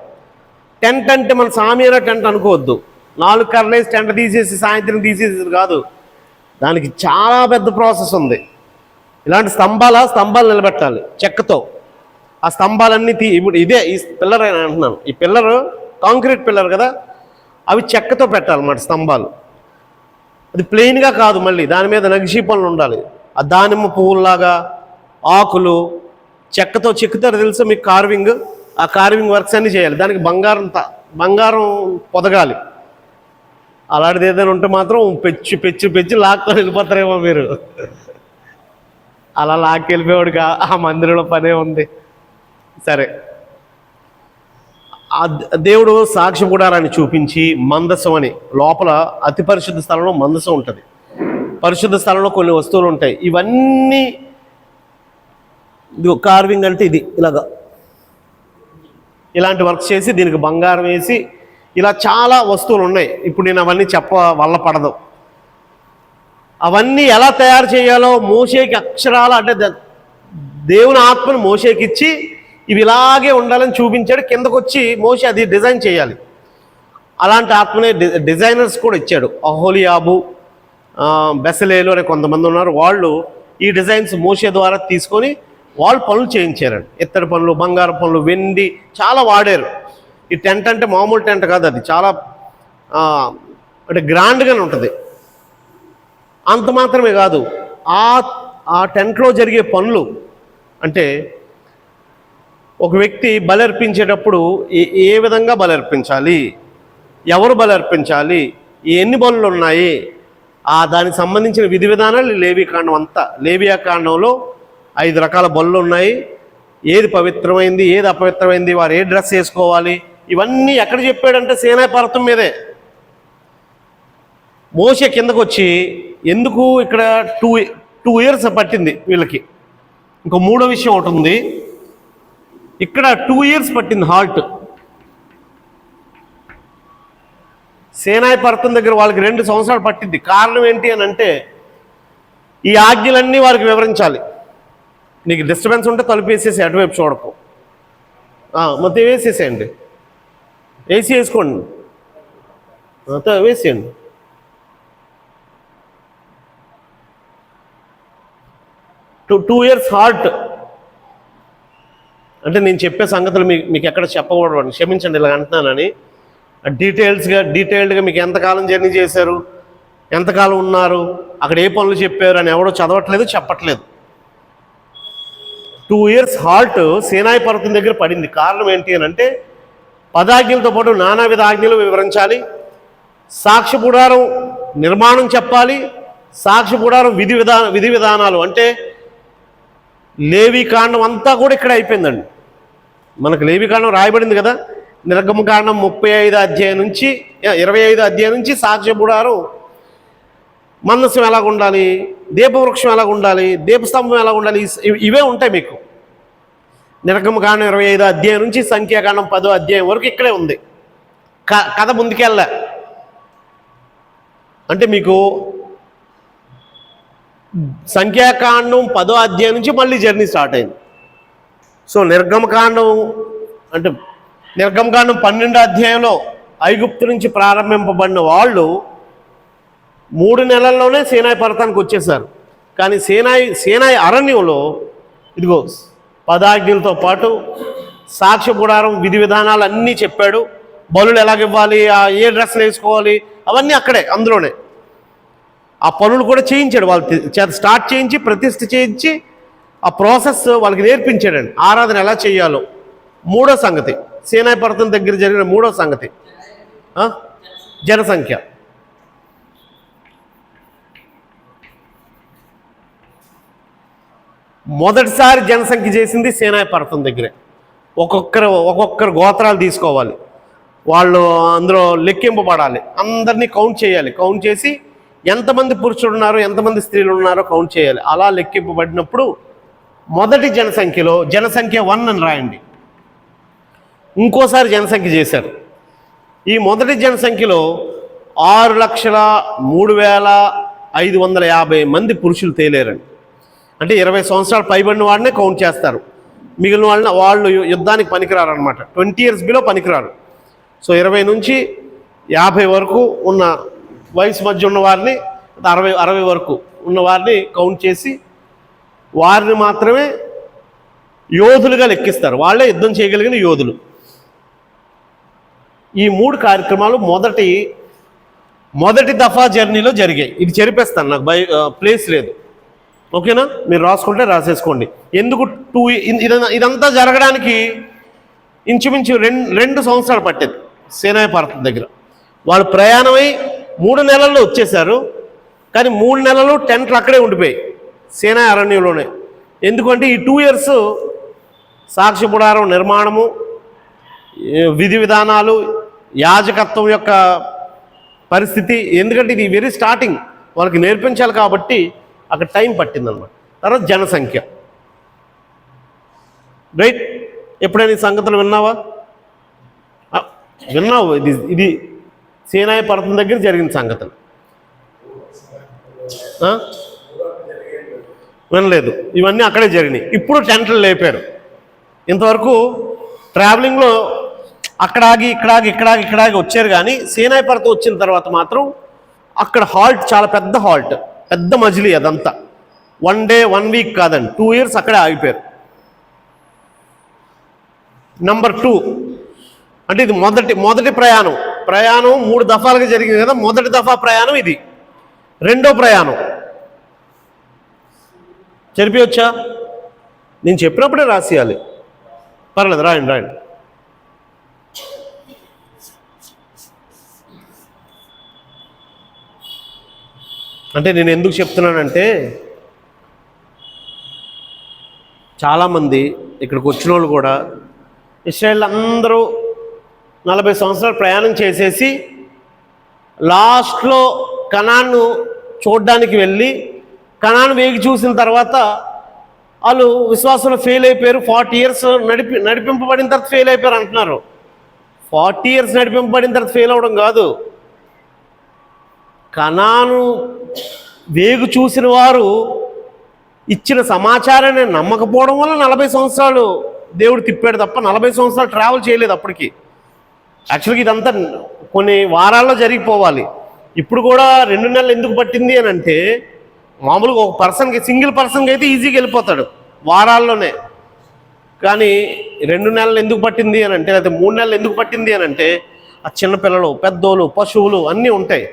Speaker 3: టెంట్ అంటే మన సామీన టెంట్ అనుకోవద్దు. 4 కర్రలేసి టెంట్ తీసేసి సాయంత్రం తీసేసి కాదు, దానికి చాలా పెద్ద ప్రాసెస్ ఉంది. ఇలాంటి స్తంభాలు నిలబెట్టాలి చెక్కతో. ఆ స్తంభాలన్నీ ఇప్పుడు ఈ పిల్లర్ అని అంటున్నాను, ఈ పిల్లర్ కాంక్రీట్ పిల్లర్ కదా, అవి చెక్కతో పెట్టాలన్నమాట స్తంభాలు. అది ప్లెయిన్గా కాదు, మళ్ళీ దాని మీద నగిషీ పనులు ఉండాలి. ఆ దానిమ్మ పువ్వుల్లాగా ఆకులు చెక్కతో చెక్కుతారు తెలుసా మీకు, కార్వింగ్. ఆ కార్వింగ్ వర్క్స్ అన్నీ చేయాలి. దానికి బంగారం పొదగాలి. అలాంటిది ఏదైనా ఉంటే మాత్రం పెచ్చి లాక్కొని వెళ్ళిపోతారేమో మీరు. అలా లాక్కెళ్ళిపోయాడుగా ఆ మందిరంలో పనే ఉంది. సరే, ఆ దేవుడు సాక్ష్య గుడారాన్ని చూపించి మందసం అని, లోపల అతి పరిశుద్ధ స్థలంలో మందసం ఉంటుంది. పరిశుద్ధ స్థలంలో కొన్ని వస్తువులు ఉంటాయి. ఇవన్నీ కార్వింగ్ అంటే ఇది ఇలాంటి వర్క్ చేసి దీనికి బంగారం వేసి ఇలా చాలా వస్తువులు ఉన్నాయి. ఇప్పుడు నేను అవన్నీ వల్ల పడదు. అవన్నీ ఎలా తయారు చేయాలో మోషేకి అక్షరాల అంటే దేవుని ఆత్మను మోషేకి ఇచ్చి ఇవి ఇలాగే ఉండాలని చూపించాడు. కిందకు వచ్చి మోషే అది డిజైన్ చేయాలి. అలాంటి ఆత్మనే డిజైనర్స్ కూడా ఇచ్చాడు. అహోలియాబు, బెసలేలు అనే కొంతమంది ఉన్నారు. వాళ్ళు ఈ డిజైన్స్ మోషే ద్వారా తీసుకొని వాళ్ళు పనులు చేయించారండి. ఇత్తడి పనులు, బంగారు పనులు, వెండి చాలా వాడారు. ఈ టెంట్ అంటే మామూలు టెంట్ కాదు, అది చాలా అంటే గ్రాండ్గానే ఉంటుంది. అంత మాత్రమే కాదు, ఆ టెంట్లో జరిగే పనులు అంటే ఒక వ్యక్తి బలర్పించేటప్పుడు ఏ విధంగా బలర్పించాలి, ఎవరు బలర్పించాలి, ఎన్ని బలులు ఉన్నాయి, దానికి సంబంధించిన విధి విధానాలు లేవికాండం అంతా. లేవియా కాండంలో 5 రకాల బలులు ఉన్నాయి. ఏది పవిత్రమైంది, ఏది అపవిత్రమైంది, వారు ఏ డ్రెస్ వేసుకోవాలి, ఇవన్నీ ఎక్కడ చెప్పాడంటే సీనాయి పర్వతం మీదే. మోషే కిందకు వచ్చి ఎందుకు ఇక్కడ 2 ఇయర్స్ పట్టింది వీళ్ళకి. ఇంకో 3వ విషయం ఒకటి ఉంది. ఇక్కడ 2 ఇయర్స్ పట్టింది హాల్ట్. సీనాయి పర్వతం దగ్గర వాళ్ళకి 2 సంవత్సరాలు పట్టింది. కారణం ఏంటి అని అంటే ఈ ఆజ్ఞలన్నీ వారికి వివరించాలి. నీకు డిస్టర్బెన్స్ ఉంటే తలుపు వేసేసి అటువైపు చూడకు, మొత్తం వేసేసేయండి, వేసుకోండి, మొత్తం వేసేయండి. టూ ఇయర్స్ హార్ట్ అంటే నేను చెప్పే సంగతులు మీకు ఎక్కడ చెప్పకూడదు, క్షమించండి ఇలా అంటున్నానని. డీటెయిల్డ్గా మీకు ఎంతకాలం జర్నీ చేశారు, ఎంతకాలం ఉన్నారు, అక్కడ ఏ పనులు చెప్పారు అని ఎవడో చదవట్లేదు, చెప్పట్లేదు. 2 years హాల్ట్ సీనాయి పర్వతం దగ్గర పడింది. కారణం ఏంటి అని అంటే 10 ఆజ్ఞలతో పాటు నానావిధ ఆజ్ఞలు వివరించాలి, సాక్ష్య గుడారం నిర్మాణం చెప్పాలి, సాక్ష్య గుడారం విధి విధానాలు అంటే లేవీకాండం అంతా కూడా ఇక్కడ అయిపోయిందండి. మనకు లేవీకాండం రాయబడింది కదా, నిర్గమకాండం 25 అధ్యాయం నుంచి 25 అధ్యాయం నుంచి సాక్ష్య గుడారం, మందసం ఎలాగ ఉండాలి, దీపవృక్షం ఎలాగ ఉండాలి, దీపస్తంభం ఎలాగ ఉండాలి, ఇవే ఉంటాయి మీకు. నిర్గమకాండం 25 అధ్యాయం నుంచి సంఖ్యాకాండం 10 అధ్యాయం వరకు ఇక్కడే ఉంది. కథ ముందుకెళ్ళా అంటే మీకు సంఖ్యాకాండం 10 అధ్యాయం నుంచి మళ్ళీ జర్నీ స్టార్ట్ అయింది. సో నిర్గమకాండం 12 అధ్యాయంలో ఐగుప్తు నుంచి ప్రారంభింపబడిన వాళ్ళు 3 నెలల్లోనే సీనాయి పర్వతానికి వచ్చేసారు. కానీ సీనాయి అరణ్యంలో ఇదిగో 10 ఆజ్ఞలతో పాటు సాక్ష్య గుడారం విధి విధానాలు అన్నీ చెప్పాడు. బలులు ఎలాగివ్వాలి, ఏ డ్రెస్సులు వేసుకోవాలి, అవన్నీ అక్కడే అందులోనే. ఆ పనులు కూడా చేయించాడు, వాళ్ళ చేత స్టార్ట్ చేయించి ప్రతిష్ఠ చేయించి ఆ ప్రాసెస్ వాళ్ళకి నేర్పించాడండి. ఆరాధన ఎలా చేయాలో. 3వ సంగతి, సీనాయి పర్వతం దగ్గర జరిగిన 3వ సంగతి జనసంఖ్య. మొదటిసారి జనసంఖ్య చేసింది సీనాయి పర్వతం దగ్గరే. ఒక్కొక్కరు గోత్రాలు తీసుకోవాలి, వాళ్ళు అందులో లెక్కింపబడాలి, అందరినీ కౌంట్ చేయాలి. కౌంట్ చేసి ఎంతమంది పురుషులు ఉన్నారో ఎంతమంది స్త్రీలు ఉన్నారో కౌంట్ చేయాలి. అలా లెక్కింపబడినప్పుడు మొదటి జనసంఖ్యలో జనసంఖ్య 1 అని రాయండి. ఇంకోసారి జనసంఖ్య చేశారు. ఈ మొదటి జనసంఖ్యలో 6,03,550 మంది పురుషులు తేలేరండి. అంటే 20 సంవత్సరాలు పైబడిన వాడినే కౌంట్ చేస్తారు, మిగిలిన వాళ్ళు యుద్ధానికి పనికిరారు అనమాట. 20 years బిలో పనికిరారు. సో 20 నుంచి 50 వరకు ఉన్న వయసు మధ్య ఉన్న వారిని, 60 వరకు ఉన్న వారిని కౌంట్ చేసి వారిని మాత్రమే యోధులుగా లెక్కిస్తారు. వాళ్ళే యుద్ధం చేయగలిగిన యోధులు. ఈ 3 కార్యక్రమాలు మొదటి దఫా జర్నీలో జరిగాయి. ఇది చెరిపేస్తాను, నాకు ప్లేస్ లేదు, ఓకేనా? మీరు రాసుకుంటే రాసేసుకోండి. ఎందుకు ఇదంతా జరగడానికి ఇంచుమించు 2 సంవత్సరాలు పట్టేది సీనాయి పర్వతం దగ్గర. వాళ్ళు ప్రయాణమై 3 నెలల్లో వచ్చేసారు. కానీ 3 నెలలు టెంట్లు అక్కడే ఉండిపోయాయి సీనాయి అరణ్యంలోనే. ఎందుకంటే ఈ 2 years సాక్ష్య గుడారం నిర్మాణము, విధి విధానాలు, యాజకత్వం యొక్క పరిస్థితి, ఎందుకంటే ఇది వెరీ స్టార్టింగ్ వాళ్ళకి నేర్పించాలి కాబట్టి అక్కడ టైం పట్టిందనమాట. తర్వాత జనసంఖ్య. రైట్? ఎప్పుడైనా ఈ సంగతులు విన్నావా? విన్నావు? ఇది సీనాయి పర్వతం దగ్గర జరిగిన సంగతులు వినలేదు. ఇవన్నీ అక్కడే జరిగినాయి. ఇప్పుడు టెంట్లు లేపారు. ఇంతవరకు ట్రావెలింగ్లో అక్కడాగి ఇక్కడాగి వచ్చారు. కానీ సీనాయి పర్వతం వచ్చిన తర్వాత మాత్రం అక్కడ హాల్ట్, చాలా పెద్ద హాల్ట్, పెద్ద మజిలీ అదంతా. 1 day 1 week కాదండి, 2 years అక్కడే ఆగిపోయారు. నెంబర్ 2 అంటే ఇది మొదటి ప్రయాణం 3 దఫాలుగా జరిగింది కదా. మొదటి దఫా ప్రయాణం ఇది. 2వ ప్రయాణం చెరిపియొచ్చా? నేను చెప్పినప్పుడే రాసేయాలి, పర్లేదు, రాయండి. అంటే నేను ఎందుకు చెప్తున్నానంటే చాలామంది ఇక్కడికి వచ్చిన వాళ్ళు కూడా ఇశ్రాయేల్ అందరూ 40 సంవత్సరాలు ప్రయాణం చేసేసి లాస్ట్లో కనాన్ను చూడడానికి వెళ్ళి కనాను వేగి చూసిన తర్వాత వాళ్ళు విశ్వాసంలో ఫెయిల్ అయిపోయారు. 40 years నడిపింపబడిన తర్వాత ఫెయిల్ అయిపోయారు అంటున్నారు. 40 years నడిపింపబడిన తర్వాత ఫెయిల్ అవ్వడం కాదు. కనాను వేగు చూసిన వారు ఇచ్చిన సమాచారాన్ని నమ్మకపోవడం వల్ల 40 సంవత్సరాలు దేవుడు తిప్పాడు తప్ప 40 సంవత్సరాలు ట్రావెల్ చేయలేదు అప్పటికి. యాక్చువల్గా ఇదంతా కొన్ని వారాల్లో జరిగిపోవాలి. ఇప్పుడు కూడా 2 నెలలు ఎందుకు పట్టింది అని అంటే, మామూలుగా ఒక పర్సన్కి, సింగిల్ పర్సన్కి అయితే ఈజీగా వెళ్ళిపోతాడు వారాల్లోనే. కానీ 2 నెలలు ఎందుకు పట్టింది అని అంటే, లేకపోతే 3 నెలలు ఎందుకు పట్టింది అని అంటే, ఆ చిన్నపిల్లలు, పెద్దోళ్ళు, పశువులు అన్నీ ఉంటాయి.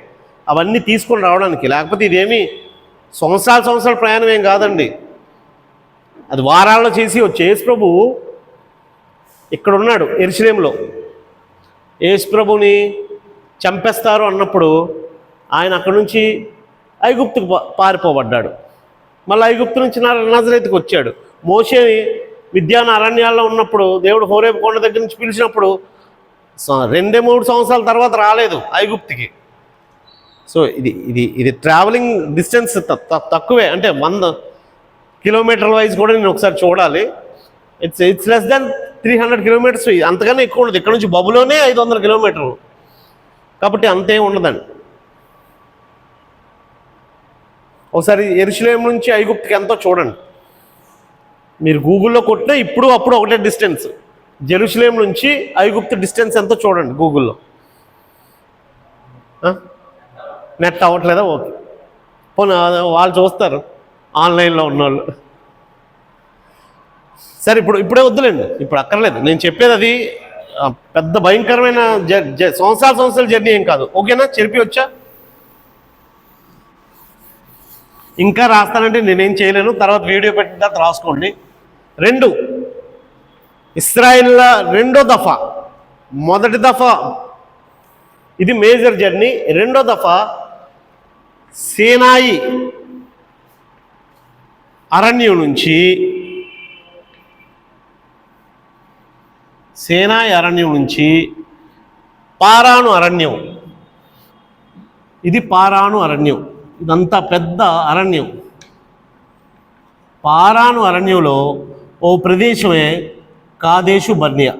Speaker 3: అవన్నీ తీసుకొని రావడానికి. లేకపోతే ఇదేమీ సంవత్సరాల ప్రయాణం ఏం కాదండి. అది వారాల్లో చేసి వచ్చే యేసు ప్రభువు ఇక్కడ ఉన్నాడు యెరూషలేములో. యేసు ప్రభుని చంపేస్తారు అన్నప్పుడు ఆయన అక్కడి నుంచి ఐగుప్తుకు పారిపోబడ్డాడు. మళ్ళీ ఐగుప్తు నుంచి నజరేతుకు వచ్చాడు. మోషేని మిద్యాను అరణ్యాల్లో ఉన్నప్పుడు దేవుడు హోరేబు కొండ దగ్గర నుంచి పిలిచినప్పుడు 2-3 సంవత్సరాల తర్వాత రాలేదు ఐగుప్తుకి. సో ఇది ట్రావెలింగ్ డిస్టెన్స్ తక్కువే, అంటే 100 కిలోమీటర్ల వైజ్ కూడా నేను ఒకసారి చూడాలి. ఇట్స్ లెస్ దాన్ 300 కిలోమీటర్స్, అంతకన్నా ఎక్కువ ఉండదు. ఇక్కడ నుంచి బబులోనే 500 కిలోమీటర్లు, కాబట్టి అంతేం ఉండదండి. ఒకసారి యెరూషలేము నుంచి ఐగుప్తుకి ఎంతో చూడండి. మీరు గూగుల్లో కొట్టినా ఇప్పుడు అప్పుడు ఒకటే డిస్టెన్స్. జెరూసలేం నుంచి ఐగుప్తు డిస్టెన్స్ ఎంతో చూడండి గూగుల్లో. నెట్ అవ్వట్లేదా? ఓకే, పోనీ వాళ్ళు చూస్తారు ఆన్లైన్లో ఉన్నవాళ్ళు. సరే, ఇప్పుడే వద్దులేండి, ఇప్పుడు అక్కర్లేదు. నేను చెప్పేది అది పెద్ద భయంకరమైన సంవత్సరాల జర్నీ ఏం కాదు. ఓకేనా? చెప్పి వచ్చా? ఇంకా రాస్తానంటే నేనేం చేయలేను, తర్వాత వీడియో పెట్టిన తర్వాత రాసుకోండి. 2 ఇశ్రాయేళ్ల రెండో దఫా. మొదటి దఫా ఇది మేజర్ జర్నీ. రెండో దఫా సీనాయి అరణ్యం నుంచి పారాను అరణ్యం. ఇది పారాను అరణ్యం. ఇదంతా పెద్ద అరణ్యం. పారాను అరణ్యంలో ఓ ప్రదేశమే కాదేశు బర్నియా.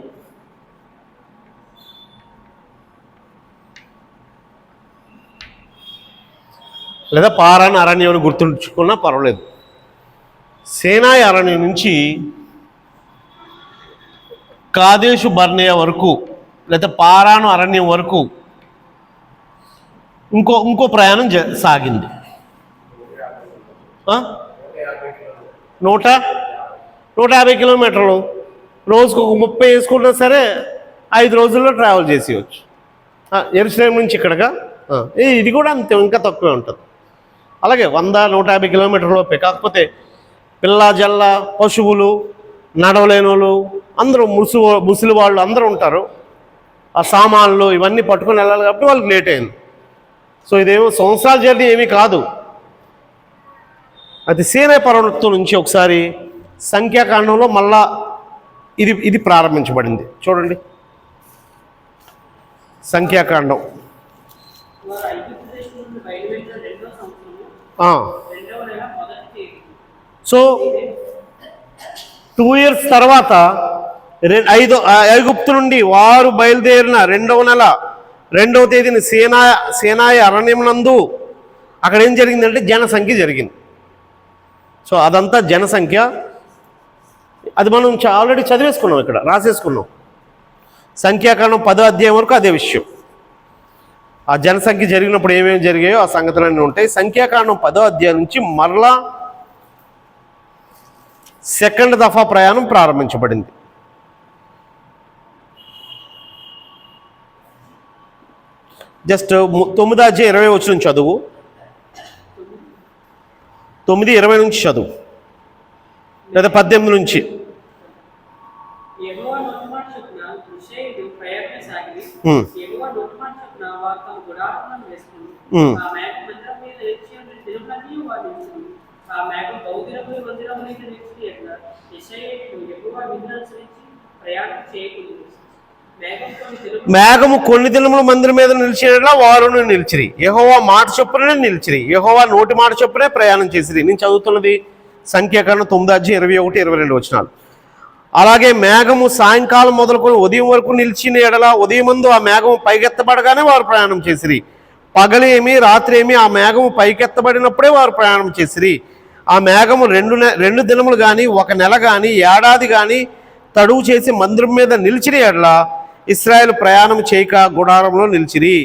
Speaker 3: లేదా పారాను అరణ్యం అని గుర్తుంచుకున్నా పర్వాలేదు. సేనాయి అరణ్యం నుంచి కాదేశు బర్నియా వరకు, లేదా పారాను అరణ్యం వరకు ఇంకో ప్రయాణం సాగింది. 150 కిలోమీటర్లు, రోజుకు 30 వేసుకున్నా సరే 5 రోజుల్లో ట్రావెల్ చేసేయచ్చు. యెరూషలేం నుంచి ఇక్కడగా ఇది కూడా అంతే, ఇంకా తక్కువే ఉంటుంది. అలాగే 100-150 కిలోమీటర్లోపే. కాకపోతే పిల్ల జల్ల, పశువులు, నడవలేని వాళ్ళు అందరూ, ముసలి వాళ్ళు అందరూ ఉంటారు. ఆ సామాన్లు ఇవన్నీ పట్టుకొని వెళ్ళాలి కాబట్టి వాళ్ళకి లేట్ అయింది. సో ఇదేమో సంవత్సరాల జర్నీ ఏమీ కాదు. అది సీనాయి పర్వతం నుంచి ఒకసారి సంఖ్యాకాండంలో మళ్ళా ఇది ప్రారంభించబడింది. చూడండి, సంఖ్యాకాండం. సో 2 years తర్వాత ఐగుప్తు నుండి వారు బయలుదేరిన 2వ నెల 2వ తేదీన సీనాయి అరణ్యం నందు అక్కడ ఏం జరిగిందంటే జనసంఖ్య జరిగింది. సో అదంతా జనసంఖ్య. అది మనం ఆల్రెడీ చదివేసుకున్నాం, ఇక్కడ రాసేసుకున్నాం. సంఖ్యాకాండం 10వ అధ్యాయం వరకు అదే విషయం. ఆ జనసంఖ్య జరిగినప్పుడు ఏమేమి జరిగాయో ఆ సంగతులన్నీ ఉంటాయి. సంఖ్యాకాండం 10వ అధ్యాయం నుంచి మరలా 2nd దఫా ప్రయాణం ప్రారంభించబడింది. జస్ట్ 9వ అధ్యాయం 20 వచనం చదువు. 9:20 నుంచి చదువు, లేదా 18 నుంచి. మేఘము కొన్ని దినములు మందిరం మీద నిలిచేలా వారును నిలిచిరి. యెహోవా మాట చొప్పునే నిలిచిరి. యెహోవా నోటి మాట చొప్పునే ప్రయాణం చేసిరి. నేను చదువుతున్నది సంఖ్యాకాండం 9వ అధ్యాయం 21-22 వచనాలు. అలాగే మేఘము సాయంకాలం మొదలుకొని ఉదయం వరకు నిలిచిన ఎడల ఉదయమందు ఆ మేఘము పైకెత్తబడగానే వారు ప్రయాణం చేసిరి. పగలేమి రాత్రి ఏమి ఆ మేఘము పైకెత్తబడినప్పుడే వారు ప్రయాణం చేసిరి. ఆ మేఘము 2 దినములు కానీ 1 నెల కానీ ఏడాది కానీ తడువు చేసి మందిరం మీద నిలిచిన ఎడల ఇశ్రాయేలు ప్రయాణం చేయక గుడారంలో నిలిచిరి.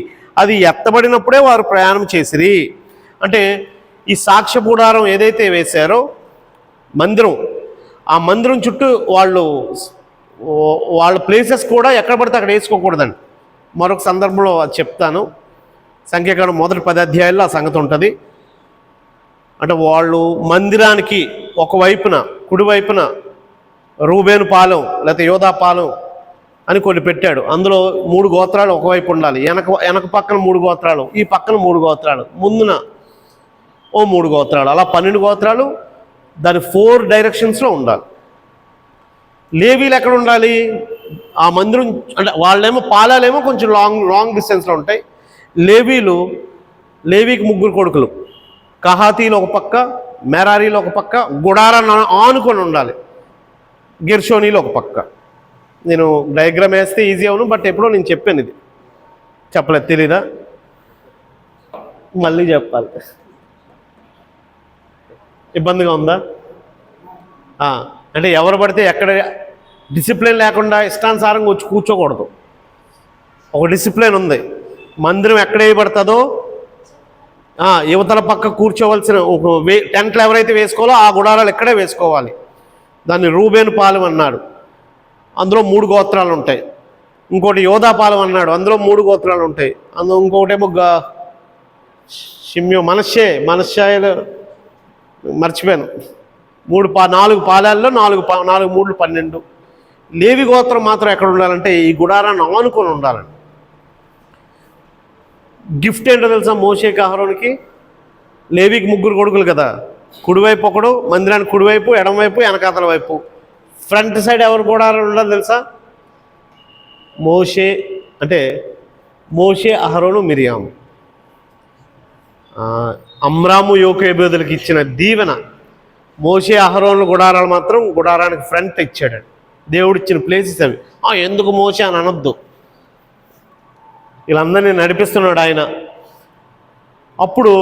Speaker 3: అది ఎత్తబడినప్పుడే వారు ప్రయాణం చేసిరి. అంటే ఈ సాక్ష్య గుడారం ఏదైతే వేశారో మందిరం, ఆ మందిరం చుట్టూ వాళ్ళ ప్లేసెస్ కూడా ఎక్కడ పడితే అక్కడ వేసుకోకూడదండి. మరొక సందర్భంలో అది చెప్తాను. సంఖ్యాకాండం మొదటి 10 అధ్యాయాల్లో ఆ సంగతి ఉంటుంది. అంటే వాళ్ళు మందిరానికి ఒకవైపున కుడివైపున రూబేను పాలెం లేకపోతే యోధా పాలెం అని కొన్ని పెట్టాడు. అందులో 3 గోత్రాలు ఒకవైపు ఉండాలి, వెనక పక్కన 3 గోత్రాలు, ఈ పక్కన 3 గోత్రాలు, ముందున 3 గోత్రాలు, అలా 12 గోత్రాలు దాని 4 డైరెక్షన్స్లో ఉండాలి. లేవీలు ఎక్కడ ఉండాలి? ఆ మందిరం అంటే వాళ్ళేమో పాలాలేమో కొంచెం లాంగ్ డిస్టెన్స్లో ఉంటాయి. లేవీకి 3 కొడుకులు, కహాతీలు ఒక పక్క, మెరారీలు ఒక పక్క, గుడారాన్ని ఆనుకొని ఉండాలి, గెర్షోనీలు ఒక పక్క. నేను డయాగ్రామ్ వేస్తే ఈజీ అవును, బట్ ఎప్పుడో నేను చెప్పాను, ఇది చెప్పలేదు, తెలీదా? మళ్ళీ చెప్పాలి, ఇబ్బందిగా ఉందా? అంటే ఎవరు పడితే ఎక్కడ డిసిప్లిన్ లేకుండా ఇష్టానుసారంగా వచ్చి కూర్చోకూడదు. ఒక డిసిప్లిన్ ఉంది. మందిరం ఎక్కడ వేయబడుతుందో యువతల పక్క కూర్చోవలసిన టెంట్లు ఎవరైతే వేసుకోవాలో ఆ గుడారాలు ఎక్కడే వేసుకోవాలి. దాన్ని రూబేను పాలెం అన్నాడు, అందులో 3 గోత్రాలు ఉంటాయి. ఇంకోటి యోధా పాలెం అన్నాడు, అందులో 3 గోత్రాలు ఉంటాయి. ఇంకొకటేమో షిమ్యో మనశ్శాయలు మర్చిపోయాను. 4 పాలెల్లో 4 3 12. లేవి గోత్రం మాత్రం ఎక్కడ ఉండాలంటే ఈ గుడారాన్ని ఆనుకొని ఉండాలండి. గిఫ్ట్ ఏంటో తెలుసా? మోషేకి అహరోనుకి లేవికి 3 కొడుకులు కదా, కుడివైపు ఒకడు, మందిరానికి కుడివైపు, ఎడమవైపు, వెనకాతల వైపు. ఫ్రంట్ సైడ్ ఎవరు గుడారాలు ఉండాలి తెలుసా? మోషే, అహరోను, మిరియాము. అమ్రాము యోకేబేదులకు ఇచ్చిన దీవెన మోషే అహరోను గుడారాలు మాత్రం గుడారానికి ఫ్రంట్ ఇచ్చాడు. దేవుడు ఇచ్చిన ప్లేసెస్ అవి. ఎందుకు మోషే అని అనొద్దు, వీళ్ళందరినీ నడిపిస్తున్నాడు ఆయన. అప్పుడు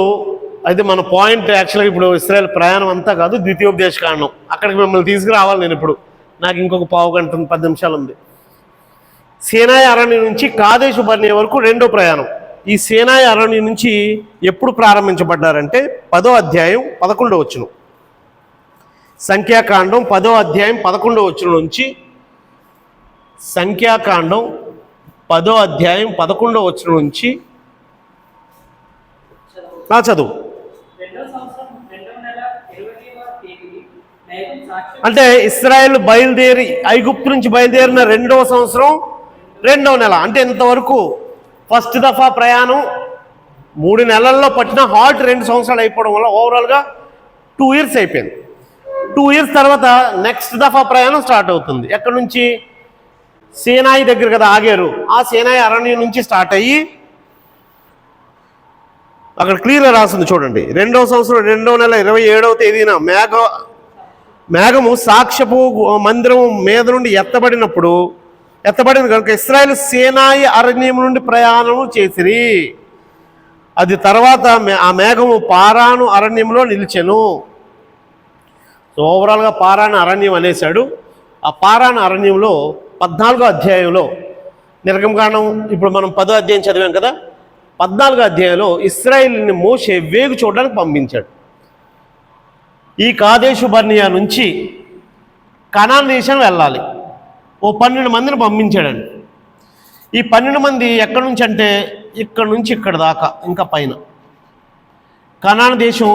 Speaker 3: అయితే మన పాయింట్ యాక్చువల్గా ఇప్పుడు ఇశ్రాయేల్ ప్రయాణం అంతా కాదు, ద్వితీయోపదేశ కాండం. అక్కడికి మిమ్మల్ని తీసుకురావాలి నేను. ఇప్పుడు నాకు ఇంకొక 15 గంట 10 నిమిషాలు ఉంది. సీనాయి అరణ్యం నుంచి కాదేశు బర్నేయ వరకు 2వ ప్రయాణం. ఈ సీనాయి అరణ్యం నుంచి ఎప్పుడు ప్రారంభించబడ్డారంటే 10వ అధ్యాయం 11వ వచనం. సంఖ్యాకాండం 10వ అధ్యాయం 11వ వచనం నుంచి, సంఖ్యాకాండం 10వ అధ్యాయం 11వ వచనం నుంచి చదువు. అంటే ఇశ్రాయేలు బయలుదేరి ఐగుప్తు నుంచి బయలుదేరిన 2వ సంవత్సరం 2వ నెల. అంటే ఇంతవరకు ఫస్ట్ దఫా ప్రయాణం 3 నెలల్లో పట్టిన హాల్ట్ 2 సంవత్సరాలు అయిపోవడం వల్ల ఓవరాల్గా 2 ఇయర్స్ అయిపోయింది. 2 ఇయర్స్ తర్వాత నెక్స్ట్ దఫా ప్రయాణం స్టార్ట్ అవుతుంది. ఎక్కడి నుంచి? సీనాయి దగ్గర కదా ఆగారు. ఆ సీనాయి అరణ్యం నుంచి స్టార్ట్ అయ్యి అక్కడ క్లియర్గా రాస్తుంది చూడండి. 2వ సంవత్సరం 2వ నెల 27వ తేదీన మేఘము సాక్ష్యపు మందిరం మీద నుండి ఎత్తబడిన కనుక ఇశ్రాయేలు సీనాయి అరణ్యం నుండి ప్రయాణం చేసిరి. అది తర్వాత ఆ మేఘము పారాను అరణ్యంలో నిలిచెను. సో ఓవరాల్గా పారాను అరణ్యం అనేసాడు. ఆ పారాను అరణ్యంలో 14వ అధ్యాయంలో నిర్గమకాండం, ఇప్పుడు మనం 10వ అధ్యాయం చదివాం కదా, 14వ అధ్యాయంలో ఇశ్రాయేలుని మోషే వేగు చూడడానికి పంపించాడు. ఈ కాదేశు బర్నియా నుంచి కనాన్ దేశం వెళ్ళాలి. 12 మందిని పంపించాడండి. ఈ 12 మంది ఎక్కడి నుంచి అంటే ఇక్కడ నుంచి ఇక్కడ దాకా, ఇంకా పైన కనాన్ దేశం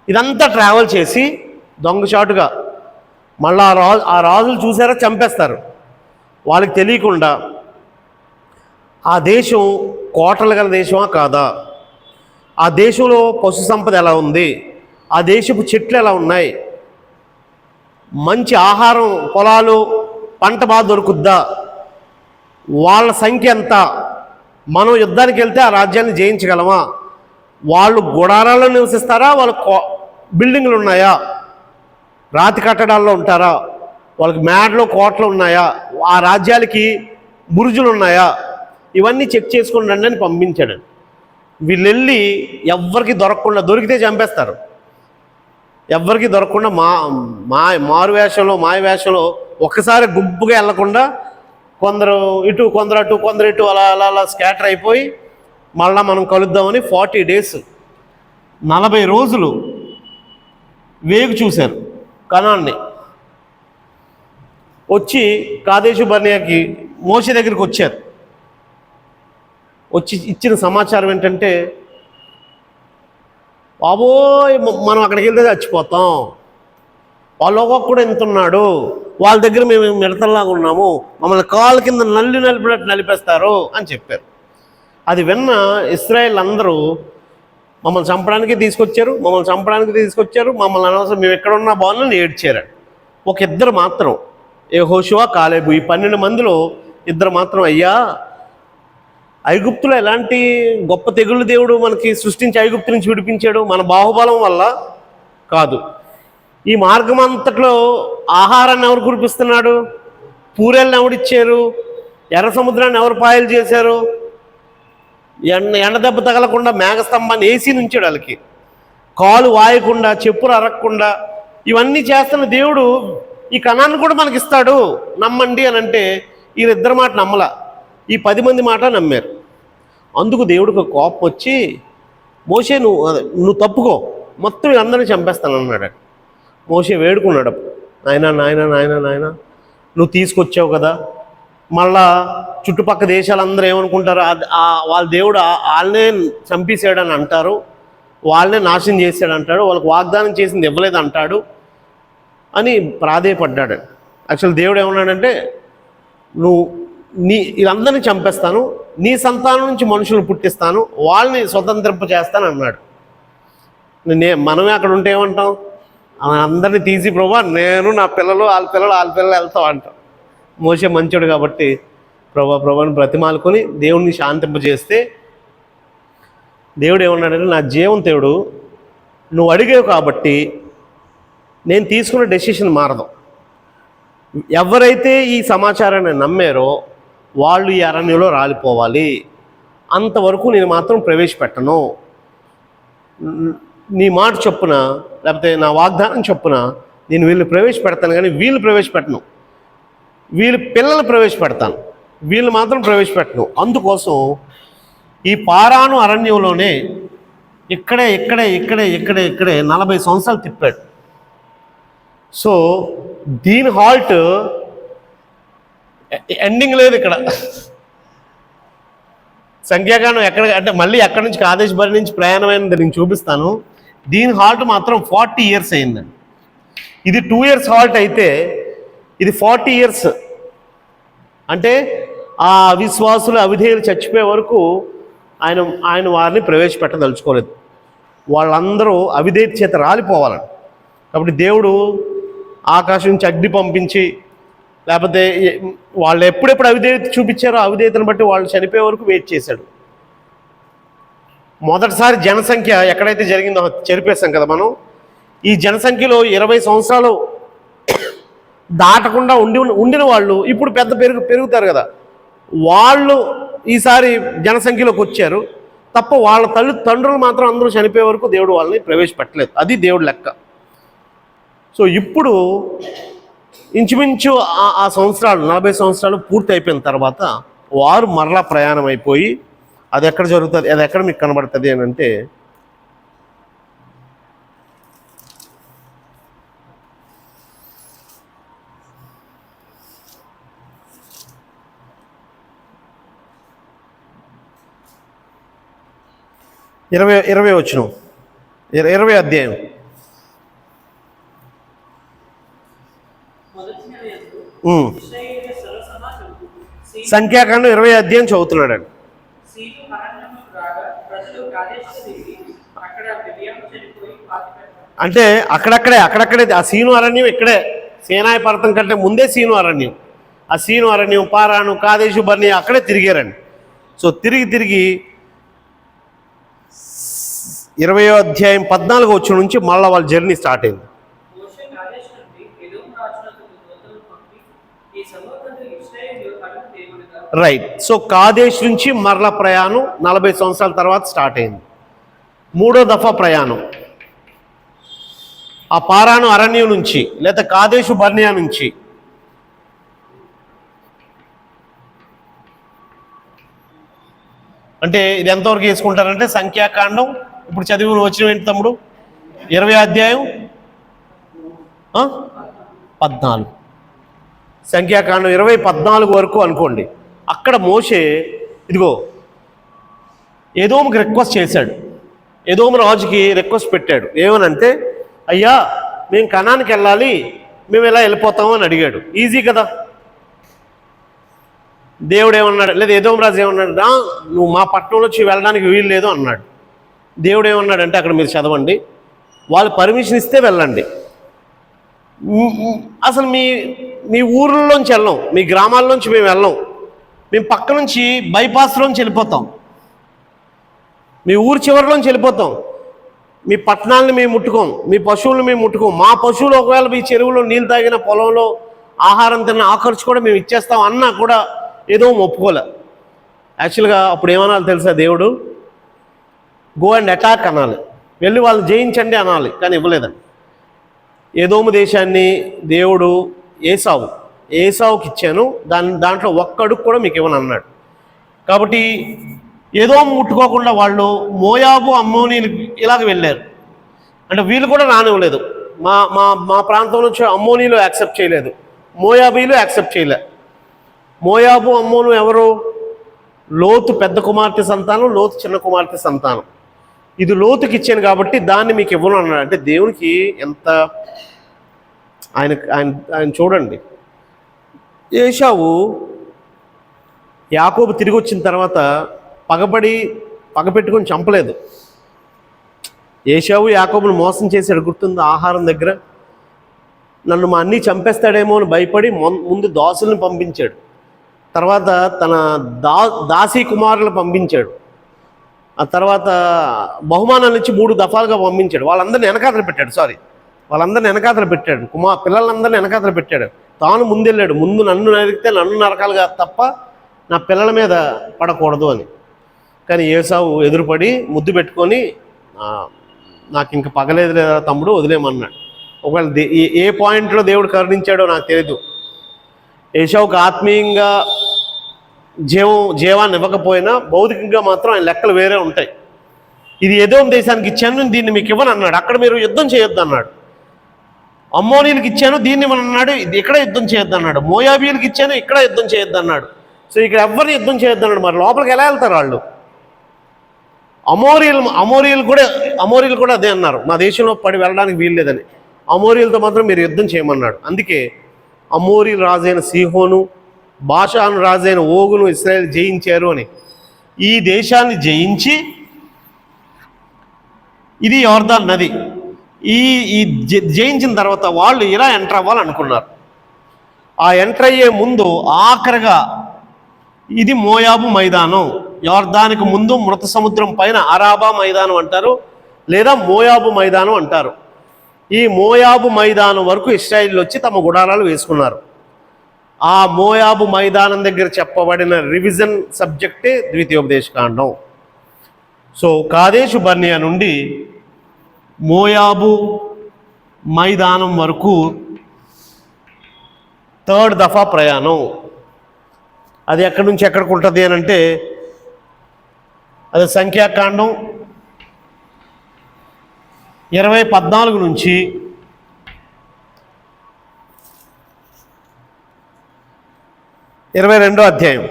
Speaker 3: ఇదంతా ట్రావెల్ చేసి దొంగచాటుగా మళ్ళీ ఆ రాజులు చూసారా చంపేస్తారు. వాళ్ళకి తెలియకుండా ఆ దేశం కోటలు గల దేశమా కాదా, ఆ దేశంలో పశు సంపద ఎలా ఉంది, ఆ దేశపు చెట్లు ఎలా ఉన్నాయి, మంచి ఆహారం, పొలాలు, పంట బాగా దొరుకుద్దా, వాళ్ళ సంఖ్య ఎంత, మనం యుద్ధానికి వెళ్తే ఆ రాజ్యాన్ని జయించగలమా, వాళ్ళు గుడారాల్లో నివసిస్తారా, వాళ్ళ బిల్డింగ్లు ఉన్నాయా, రాతి కట్టడాల్లో ఉంటారా, వాళ్ళకి మేడలో కోటలు ఉన్నాయా, ఆ రాజ్యాలకి బురుజులు ఉన్నాయా, ఇవన్నీ చెక్ చేసుకుని రండి అని పంపించాడు. వీళ్ళు వెళ్ళి ఎవ్వరికి దొరికితే చంపేస్తారు. ఎవ్వరికి దొరకకుండా మాయ వేషంలో ఒక్కసారి గుంపుగా వెళ్లకుండా కొందరు ఇటు కొందరు అటు కొందరు ఇటు అలా స్కాటర్ అయిపోయి మళ్ళీ మనం కలుద్దామని 40 days 40 రోజులు వేగు చూశారు. కనాన్ని. వచ్చి కాదేశు బర్నియాకి మోషే దగ్గరికి వచ్చారు. వచ్చి ఇచ్చిన సమాచారం ఏంటంటే, బాబోయ్ మనం అక్కడికి వెళ్తే చచ్చిపోతాం, వాళ్ళ ఒక్కొక్కడు ఎంత ఉన్నాడు, వాళ్ళ దగ్గర మేము మిడతల్లాగా ఉన్నాము, మమ్మల్ని కాళ్ళ కింద నలిపినట్టు నలిపేస్తారు అని చెప్పారు. అది విన్న ఇశ్రాయేల్ అందరూ మమ్మల్ని చంపడానికి తీసుకొచ్చారు, మమ్మల్ని అనవసరం మేము ఎక్కడున్నా బాగుందని ఏడ్చారు. ఒక ఇద్దరు మాత్రం, యెహోషువ, కాలేబు, ఈ 12 మందిలో ఇద్దరు మాత్రం, అయ్యా ఐగుప్తులో ఎలాంటి గొప్ప తెగుళ్ళు దేవుడు మనకి సృష్టించి ఐగుప్తు నుంచి విడిపించాడు, మన బాహుబలం వల్ల కాదు. ఈ మార్గం అంతట్లో ఆహారాన్ని ఎవరు కురిపిస్తున్నాడు, పూరేళ్ళని ఎవడిచ్చారు, ఎర్ర సముద్రాన్ని ఎవరు పాయలు చేశారు, ఎండ దెబ్బ తగలకుండా మేఘస్తంభాన్ని వేసి నుంచాడు, వాళ్ళకి కాలు వాయకుండా, చెప్పులు అరగకుండా ఇవన్నీ చేస్తున్న దేవుడు ఈ కణాన్ని కూడా మనకి ఇస్తాడు, నమ్మండి అని అంటే వీళ్ళిద్దరి మాట నమ్మలా, ఈ 10 మంది మాట నమ్మారు. అందుకు దేవుడికి కోపం వచ్చి, మోషే నువ్వు తప్పుకో, మొత్తం వీళ్ళందరినీ చంపేస్తాను అన్నాడు. మోషే వేడుకున్నాడు, నాయనా నువ్వు తీసుకొచ్చావు కదా, మళ్ళా చుట్టుపక్కల దేశాలందరూ ఏమనుకుంటారు, వాళ్ళ దేవుడు వాళ్ళనే చంపేశాడని అంటారు, వాళ్ళనే నాశనం చేశాడు అంటాడు, వాళ్ళకి వాగ్దానం చేసింది ఇవ్వలేదు అంటాడు అని ప్రాధేయపడ్డాడు. యాక్చువల్ దేవుడు ఏమన్నాడంటే, వీళ్ళందరినీ చంపేస్తాను, నీ సంతానం నుంచి మనుషులను పుట్టిస్తాను, వాళ్ళని స్వతంత్రింప చేస్తాను అన్నాడు. మనమే అక్కడ ఉంటే ఏమంటాం, అందరినీ తీసి ప్రభా నేను నా పిల్లలు వాళ్ళ పిల్లలు వెళ్తాం అంటాం. మోషే మంచోడు కాబట్టి ప్రభాని బ్రతిమాలుకొని దేవుడిని శాంతింపజేస్తే, దేవుడు ఏమన్నాడంటే, నా జీవం దేవుడు నువ్వు అడిగావు కాబట్టి నేను తీసుకున్న డెసిషన్ మారదు. ఎవరైతే ఈ సమాచారాన్ని నమ్మారో వాళ్ళు ఈ అరణ్యంలో రాలిపోవాలి, అంతవరకు నేను మాత్రం ప్రవేశపెట్టను. నీ మాట చొప్పున లేకపోతే నా వాగ్దానం చొప్పున నేను వీళ్ళు ప్రవేశపెడతాను, కానీ వీళ్ళు ప్రవేశపెట్టను, వీళ్ళ పిల్లలు ప్రవేశపెడతాను, వీళ్ళు మాత్రం ప్రవేశపెట్టను. అందుకోసం ఈ పారాను అరణ్యంలోనే ఇక్కడే 40 సంవత్సరాలు తిప్పాడు. సో దీని హాల్ట్ ఎండింగ్ లేదు ఇక్కడ. సంఖ్యాకాండం అంటే మళ్ళీ ఎక్కడి నుంచి కాదేశ్ బరి నుంచి ప్రయాణమైనది నేను చూపిస్తాను. దీని హాల్ట్ మాత్రం 40 ఇయర్స్ అయిందండి. ఇది 2 ఇయర్స్ హాల్ట్ అయితే ఇది 40 ఇయర్స్. అంటే ఆ అవిశ్వాసులు అవిధేయులు చచ్చిపోయే వరకు ఆయన వారిని ప్రవేశపెట్టదలుచుకోలేదు. వాళ్ళందరూ అవిధేయత చేత రాలిపోవాలని. కాబట్టి దేవుడు ఆకాశం నుంచి అగ్ని పంపించి, లేకపోతే వాళ్ళు ఎప్పుడెప్పుడు అవిధేయత చూపించారో అవిధేయతను బట్టి వాళ్ళు చనిపోయే వరకు వెయిట్ చేశాడు. మొదటిసారి జనసంఖ్య ఎక్కడైతే జరిగిందో చెరిపేశాం కదా మనం. ఈ జనసంఖ్యలో 20 సంవత్సరాలు దాటకుండా ఉండిన వాళ్ళు ఇప్పుడు పెద్ద పెరుగుతారు కదా, వాళ్ళు ఈసారి జనసంఖ్యలోకి వచ్చారు తప్ప వాళ్ళ తండ్రులు మాత్రం అందరూ చనిపోయే వరకు దేవుడు వాళ్ళని ప్రవేశపెట్టలేదు. అది దేవుడు లెక్క. సో ఇప్పుడు ఇంచుమించు ఆ సంవత్సరాలు 40 సంవత్సరాలు పూర్తి అయిపోయిన తర్వాత వారు మరలా ప్రయాణం అయిపోయి, అది ఎక్కడ జరుగుతుంది, అది ఎక్కడ మీకు కనబడుతుంది అని అంటే, ఇరవై వచనం 20 అధ్యాయం. సంఖ్యాకాండం 20 అధ్యాయం చదువుతున్నాడండి. అంటే అక్కడక్కడే ఆ సీను అరణ్యం ఇక్కడే, సేనాయి పర్వతం కంటే ముందే సీను అరణ్యం. ఆ సీను అరణ్యం, పారాను, కాదేశు బర్ని అక్కడే తిరిగారండి. సో తిరిగి 20వ అధ్యాయం 14వ వచనం నుంచి మళ్ళీ వాళ్ళ జర్నీ స్టార్ట్ అయింది. రైట్. సో కాదేశ్ నుంచి మరల ప్రయాణం 40 సంవత్సరాల తర్వాత స్టార్ట్ అయింది. 3వ దఫా ప్రయాణం ఆ పారాను అరణ్యం నుంచి లేదా కాదేశు బర్నియా నుంచి. అంటే ఇది ఎంతవరకు వేసుకుంటారంటే సంఖ్యాకాండం ఇప్పుడు చదివి వచ్చిన ఏంటి తమ్ముడు 20వ అధ్యాయం 14. సంఖ్యాకాండం 20:14 వరకు అనుకోండి. అక్కడ మోషే ఇదిగో ఏదోముకి రిక్వెస్ట్ చేశాడు. ఏదోము రాజుకి రిక్వెస్ట్ పెట్టాడు. ఏమనంటే, అయ్యా మేము కనానికి వెళ్ళాలి, మేము ఎలా వెళ్ళిపోతాము అని అడిగాడు. ఈజీ కదా. దేవుడు ఏమన్నాడు, లేదా ఏదోము రాజు ఏమన్నాడు, నువ్వు మా పట్టణంలో వచ్చి వెళ్ళడానికి వీలు లేదు అన్నాడు. దేవుడు ఏమన్నాడంటే, అక్కడ మీరు చదవండి, వాళ్ళు పర్మిషన్ ఇస్తే వెళ్ళండి. అసలు మీ ఊర్లోంచి వెళ్ళాం, మీ గ్రామాల్లోంచి మేము వెళ్ళాం, మేము పక్క నుంచి బైపాస్లోంచి వెళ్ళిపోతాం, మీ ఊరు చివరిలోంచి వెళ్ళిపోతాం, మీ పట్టణాలను మేము ముట్టుకోం, మీ పశువులను మేము ముట్టుకోం, మా పశువులు ఒకవేళ మీ చెరువులో నీళ్ళు తాగిన, పొలంలో ఆహారం తిన్న, ఆఖర్చు కూడా మేము ఇచ్చేస్తాం అన్నా కూడా ఏదో ఒప్పుకోలే. యాక్చువల్గా అప్పుడు ఏమనాలి తెలుసా, దేవుడు గో అండ్ అటాక్ అనాలి, వెళ్ళి వాళ్ళు జయించండి అనాలి, కానీ ఇవ్వలేదండి. ఏదోము దేశాన్ని దేవుడు ఏసావుకి ఇచ్చాను, దాంట్లో ఒక్కడుగు కూడా మీకు ఇవ్వను అన్నాడు. కాబట్టి ఏదో ముట్టుకోకుండా వాళ్ళు మోయాబు అమ్మోనీలు ఇలాగ వెళ్ళారు. అంటే వీళ్ళు కూడా రానివ్వలేదు. మా మా మా ప్రాంతం నుంచి అమ్మోనీలు యాక్సెప్ట్ చేయలేదు, మోయాబీలు యాక్సెప్ట్ చేయలే. మోయాబు అమ్మోను ఎవరు? లోతు పెద్ద కుమార్తె సంతానం, లోతు చిన్న కుమార్తె సంతానం. ఇది లోతుకి ఇచ్చాను కాబట్టి దాన్ని మీకు ఇవ్వను అన్నాడు. అంటే దేవునికి ఎంత ఆయన చూడండి. ఏశావు యాకోబు తిరిగి వచ్చిన తర్వాత పగపెట్టుకొని చంపలేదు. ఏశావు యాకోబును మోసం చేశాడు, గుర్తుంది? ఆహారం దగ్గర నన్ను మా అన్నీ చంపేస్తాడేమో అని భయపడి ముందు దాసులను పంపించాడు, తర్వాత తన దాసీ కుమారులను పంపించాడు, ఆ తర్వాత బహుమానాల నుంచి 3 దఫాలుగా పంపించాడు. వాళ్ళందరినీ వెనకాతలు పెట్టాడు, పిల్లలందరినీ వెనకాతలు పెట్టాడు. తాను ముందెళ్ళాడు. ముందు నన్ను నరికితే నన్ను నరకాలుగా తప్ప నా పిల్లల మీద పడకూడదు అని. కానీ ఏసావు ఎదురుపడి ముద్దు పెట్టుకొని, నాకు ఇంక పగలేదు లేదా తమ్ముడు, వదిలేమన్నాడు. ఒకవేళ ఏ పాయింట్లో దేవుడు కరుణించాడో నాకు తెలియదు. ఏసావుకి ఆత్మీయంగా జీవాన్ని ఇవ్వకపోయినా భౌతికంగా మాత్రం ఆయన లెక్కలు వేరే ఉంటాయి. ఇది ఎదోము దేశానికి ఇచ్చాను, దీన్ని మీకు ఇవ్వను అన్నాడు. అక్కడ మీరు యుద్ధం చేయొద్దు అన్నాడు. అమ్మోనీలకు ఇచ్చాను, దీన్ని ఇవ్వను అన్నాడు. ఇది ఇక్కడ యుద్ధం చేయొద్దు అన్నాడు. మోయాబీలకు ఇచ్చాను, ఇక్కడ యుద్ధం చేయొద్దు అన్నాడు. సో ఇక్కడ ఎవరిని యుద్ధం చేయొద్దు అన్నాడు. మరి లోపలికి ఎలా వెళ్తారు వాళ్ళు? అమోరీలు కూడా అదే అన్నారు, మా దేశంలో పడి వెళ్ళడానికి వీలు లేదని. అమోరీలతో మాత్రం మీరు యుద్ధం చేయమన్నాడు. అందుకే అమోరీల రాజైన సీహోను, బాషాను రాజైన ఓగును ఇశ్రాయేలు జయించారు అని. ఈ దేశాన్ని జయించి, ఇది యోర్దాను నది, ఈ జయించిన తర్వాత వాళ్ళు ఇలా ఎంటర్ అవ్వాలనుకున్నారు. ఆ ఎంటర్ అయ్యే ముందు ఆఖరిగా ఇది మోయాబు మైదానం, యోర్దానికి ముందు మృత సముద్రం పైన అరాబా మైదానం అంటారు, లేదా మోయాబు మైదానం అంటారు. ఈ మోయాబు మైదానం వరకు ఇశ్రాయేలు వచ్చి తమ గుడారాలు వేసుకున్నారు. ఆ మోయాబు మైదానం దగ్గర చెప్పబడిన రివిజన్ సబ్జెక్టే ద్వితీయోపదేశకాండం. సో కాదేశు బర్నియా నుండి మోయాబు మైదానం వరకు 3rd దఫా ప్రయాణం. అది ఎక్కడి నుంచి ఎక్కడికి ఉంటుంది అని అంటే, అది సంఖ్యాకాండం 20:14 నుంచి 22వ అధ్యాయం.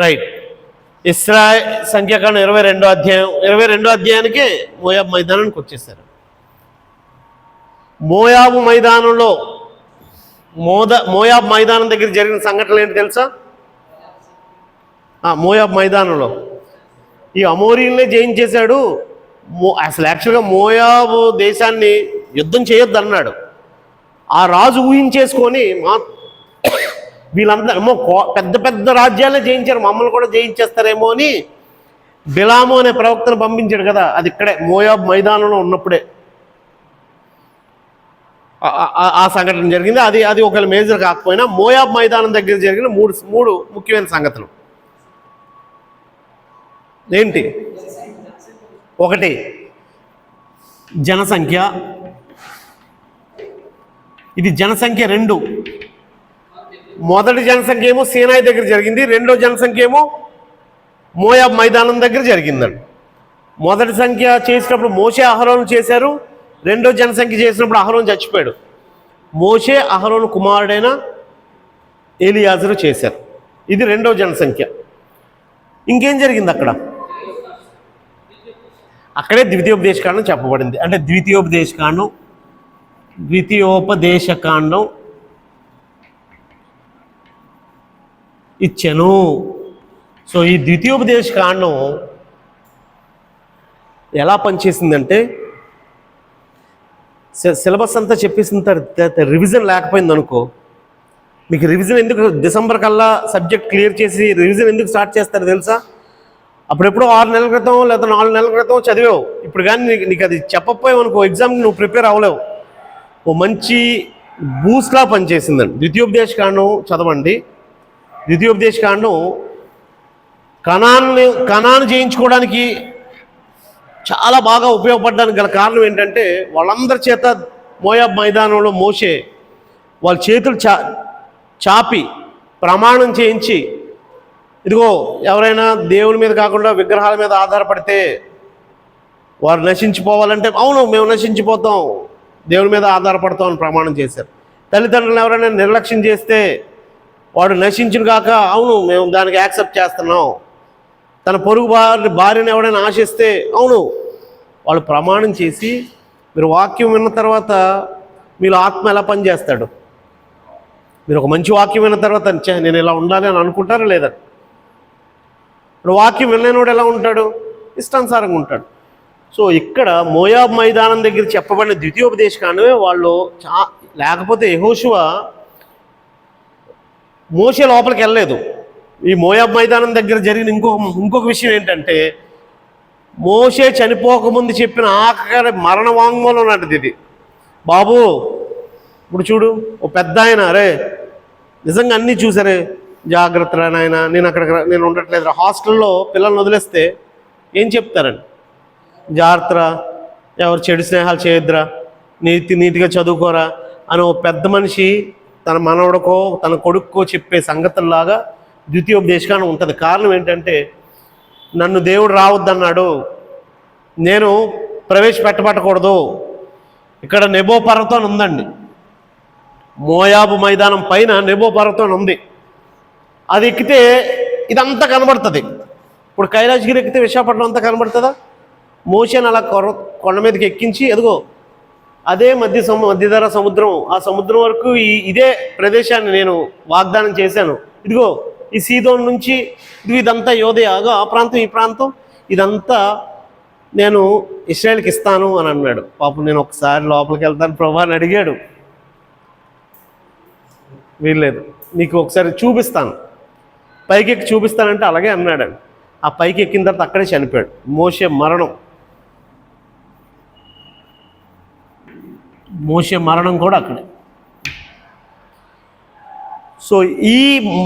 Speaker 3: రైట్. సంఖ్యాకాండం 22వ అధ్యాయం. 22వ అధ్యాయానికి మోయాబు మైదానానికి వచ్చేసారు. మోయాబు మైదానంలో మోయాబు మైదానం దగ్గర జరిగిన సంఘటనలు ఏంటి తెలుసా? మోయాబు మైదానంలో ఈ అమోరీలనే జయించేశాడు. అసలు యాక్చువల్గా మోయాబు దేశాన్ని యుద్ధం చేయొద్దు అన్నాడు. ఆ రాజు ఊహించేసుకొని వీళ్ళందరూ పెద్ద పెద్ద రాజ్యాలనే జయించారు, మమ్మల్ని కూడా జయించేస్తారేమో అని బిలాము అనే ప్రవక్తను పంపించాడు కదా. అది ఇక్కడే మోయాబు మైదానంలో ఉన్నప్పుడే ఆ సంఘటన జరిగింది. అది ఒకవేళ మేజర్ కాకపోయినా మోయాబు మైదానం దగ్గర జరిగిన మూడు ముఖ్యమైన సంగతులు ఏంటి? 1 జనసంఖ్య. ఇది జనసంఖ్య 2. మొదటి జనసంఖ్య ఏమో సీనాయి దగ్గర జరిగింది, రెండో జనసంఖ్య ఏమో మోయాబ్ మైదానం దగ్గర జరిగిందండి. మొదటి సంఖ్య చేసినప్పుడు మోషే అహరోను చేశారు. రెండో జనసంఖ్య చేసినప్పుడు అహరోను చచ్చిపోయాడు. మోషే అహరోను కుమారుడైన ఎలియాజరు చేశారు. ఇది రెండో జనసంఖ్య. ఇంకేం జరిగింది అక్కడ? అక్కడే ద్వితీయోపదేశకాండం చెప్పబడింది. అంటే ద్వితీయోపదేశకాండం ఇచ్చెను. సో ఈ ద్వితీయోపదేశకాండం ఎలా పనిచేసిందంటే, సిలబస్ అంతా చెప్పేసిన తర్వాత రివిజన్ లేకపోయింది అనుకో, మీకు రివిజన్ ఎందుకు డిసెంబర్ కల్లా సబ్జెక్ట్ క్లియర్ చేసి రివిజన్ ఎందుకు స్టార్ట్ చేస్తారో తెలుసా? అప్పుడెప్పుడో 6 నెలల క్రితం లేదా 4 నెలల క్రితం చదివావు. ఇప్పుడు కానీ నీకు అది చెప్పకపోయావు అనుకో, ఎగ్జామ్కి నువ్వు ప్రిపేర్ అవ్వలేవు. ఓ మంచి బూస్ట్లా పనిచేసిందండి. ద్వితీయోపదేశకాండం చదవండి. ద్వితీయోపదేశకాండం కనాను జయించుకోవడానికి చాలా బాగా ఉపయోగపడడానికి గల కారణం ఏంటంటే, వాళ్ళందరి చేత మోయాబ్ మైదానంలో మోషే వాళ్ళ చేతులు చాపి ప్రమాణం చేయించి, ఇదిగో ఎవరైనా దేవుని మీద కాకుండా విగ్రహాల మీద ఆధారపడితే వారు నశించిపోవాలంటే, అవును మేము నశించిపోతాం, దేవుని మీద ఆధారపడతాం అని ప్రమాణం చేశారు. తల్లిదండ్రులను ఎవరైనా నిర్లక్ష్యం చేస్తే వాడు నశించును కాక, అవును మేము దానికి యాక్సెప్ట్ చేస్తున్నాం. తన పొరుగు భార్యను ఎవరైనా ఆశిస్తే, అవును వాళ్ళు ప్రమాణం చేసి, మీరు వాక్యం విన్న తర్వాత మీరు ఆత్మ ఎలా పనిచేస్తాడు? మీరు ఒక మంచి వాక్యం విన్న తర్వాత నేను ఇలా ఉండాలి అని అనుకుంటారా లేదా? ఇప్పుడు వాక్యం వినలేనోడు ఎలా ఉంటాడు? ఇష్టానుసారంగా ఉంటాడు. సో ఇక్కడ మోయాబ్ మైదానం దగ్గర చెప్పబడిన ద్వితీయోపదేశకాండమే వాళ్ళు లేకపోతే యెహోషువ మోషే లోపలికి వెళ్ళలేదు. ఈ మోయాబ్ మైదానం దగ్గర జరిగిన ఇంకొక విషయం ఏంటంటే, మోషే చనిపోకముందు చెప్పిన ఆఖరి మరణ వాంగ్మూలం లాంటిది ఇది. బాబు ఇప్పుడు చూడు, ఓ పెద్ద ఆయన, అరే నిజంగా అన్నీ చూసారే, జాగ్రత్తరా నాయన, నేను ఉండట్లేదు. హాస్టల్లో పిల్లల్ని వదిలేస్తే ఏం చెప్తారండి? జాగ్రత్తరా, ఎవరు చెడు స్నేహాలు చేయొద్దురా, నీతిగా చదువుకోరా అని ఓ పెద్ద మనిషి తన మనవడికో తన కొడుక్కో చెప్పే సంగతుల్లాగా ద్వితీయోపదేశకాండం ఉంటుంది. కారణం ఏంటంటే, నన్ను దేవుడు రావద్దన్నాడు, నేను ప్రవేశపెట్టబట్టకూడదు. ఇక్కడ నెబో పర్వతం ఉందండి, మోయాబు మైదానం పైన నెబో పర్వతం ఉంది. అది ఎక్కితే ఇదంతా కనబడుతుంది. ఇప్పుడు కైలాసగిరి ఎక్కితే విశాఖపట్నం అంతా కనబడుతుందా? మోషేని అలా కొండ మీదకి ఎక్కించి, ఎదుగో అదే మధ్యధరా సముద్రం, ఆ సముద్రం వరకు ఇదే ప్రదేశాన్ని నేను వాగ్దానం చేశాను. ఇదిగో ఈ సీదోన్ నుంచి ఇదంతా యోదయాగా ఆ ప్రాంతం ఈ ప్రాంతం ఇదంతా నేను ఇశ్రాయేల్కి ఇస్తాను అని అన్నాడు. పాపం నేను ఒకసారి లోపలికి వెళ్తాను ప్రభా అని అడిగాడు. వీల్లేదు, నీకు ఒకసారి చూపిస్తాను, పైకి ఎక్కి చూపిస్తానంటే అలాగే అన్నాడండి. ఆ పైకి ఎక్కిన తర్వాత అక్కడే చనిపోయాడు. మోషే మరణం కూడా అక్కడే. సో ఈ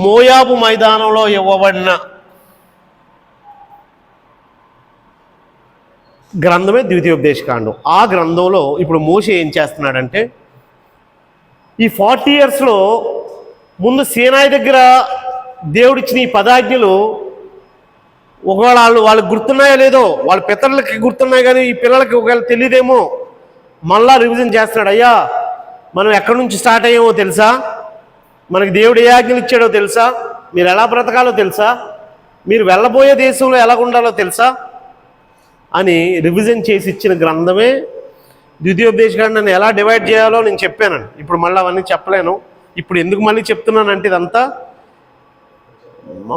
Speaker 3: మోయాబు మైదానంలో ఇవ్వబడిన గ్రంథమే ద్వితీయోపదేశకాండం. ఆ గ్రంథంలో ఇప్పుడు మోషే ఏం చేస్తున్నాడంటే, ఈ 40 yearsలో ముందు సీనాయి దగ్గర దేవుడిచ్చిన ఈ 10 ఆజ్ఞలు ఒకవేళ వాళ్ళకి గుర్తున్నాయో లేదో, వాళ్ళ పితరులకి గుర్తున్నాయి కానీ ఈ పిల్లలకి ఒకవేళ తెలియదేమో, మళ్ళా రివిజన్ చేస్తున్నాడు. అయ్యా మనం ఎక్కడి నుంచి స్టార్ట్ అయ్యామో తెలుసా? మనకి దేవుడు ఏ ఆజ్ఞలు ఇచ్చాడో తెలుసా? మీరు ఎలా బ్రతకాలో తెలుసా? మీరు వెళ్ళబోయే దేశంలో ఎలా ఉండాలో తెలుసా అని రివిజన్ చేసి ఇచ్చిన గ్రంథమే ద్వితీయోపదేశకాండాన్ని. ఎలా డివైడ్ చేయాలో నేను చెప్పానండి. ఇప్పుడు మళ్ళీ అవన్నీ చెప్పలేను. ఇప్పుడు ఎందుకు మళ్ళీ చెప్తున్నానంటే, ఇదంతా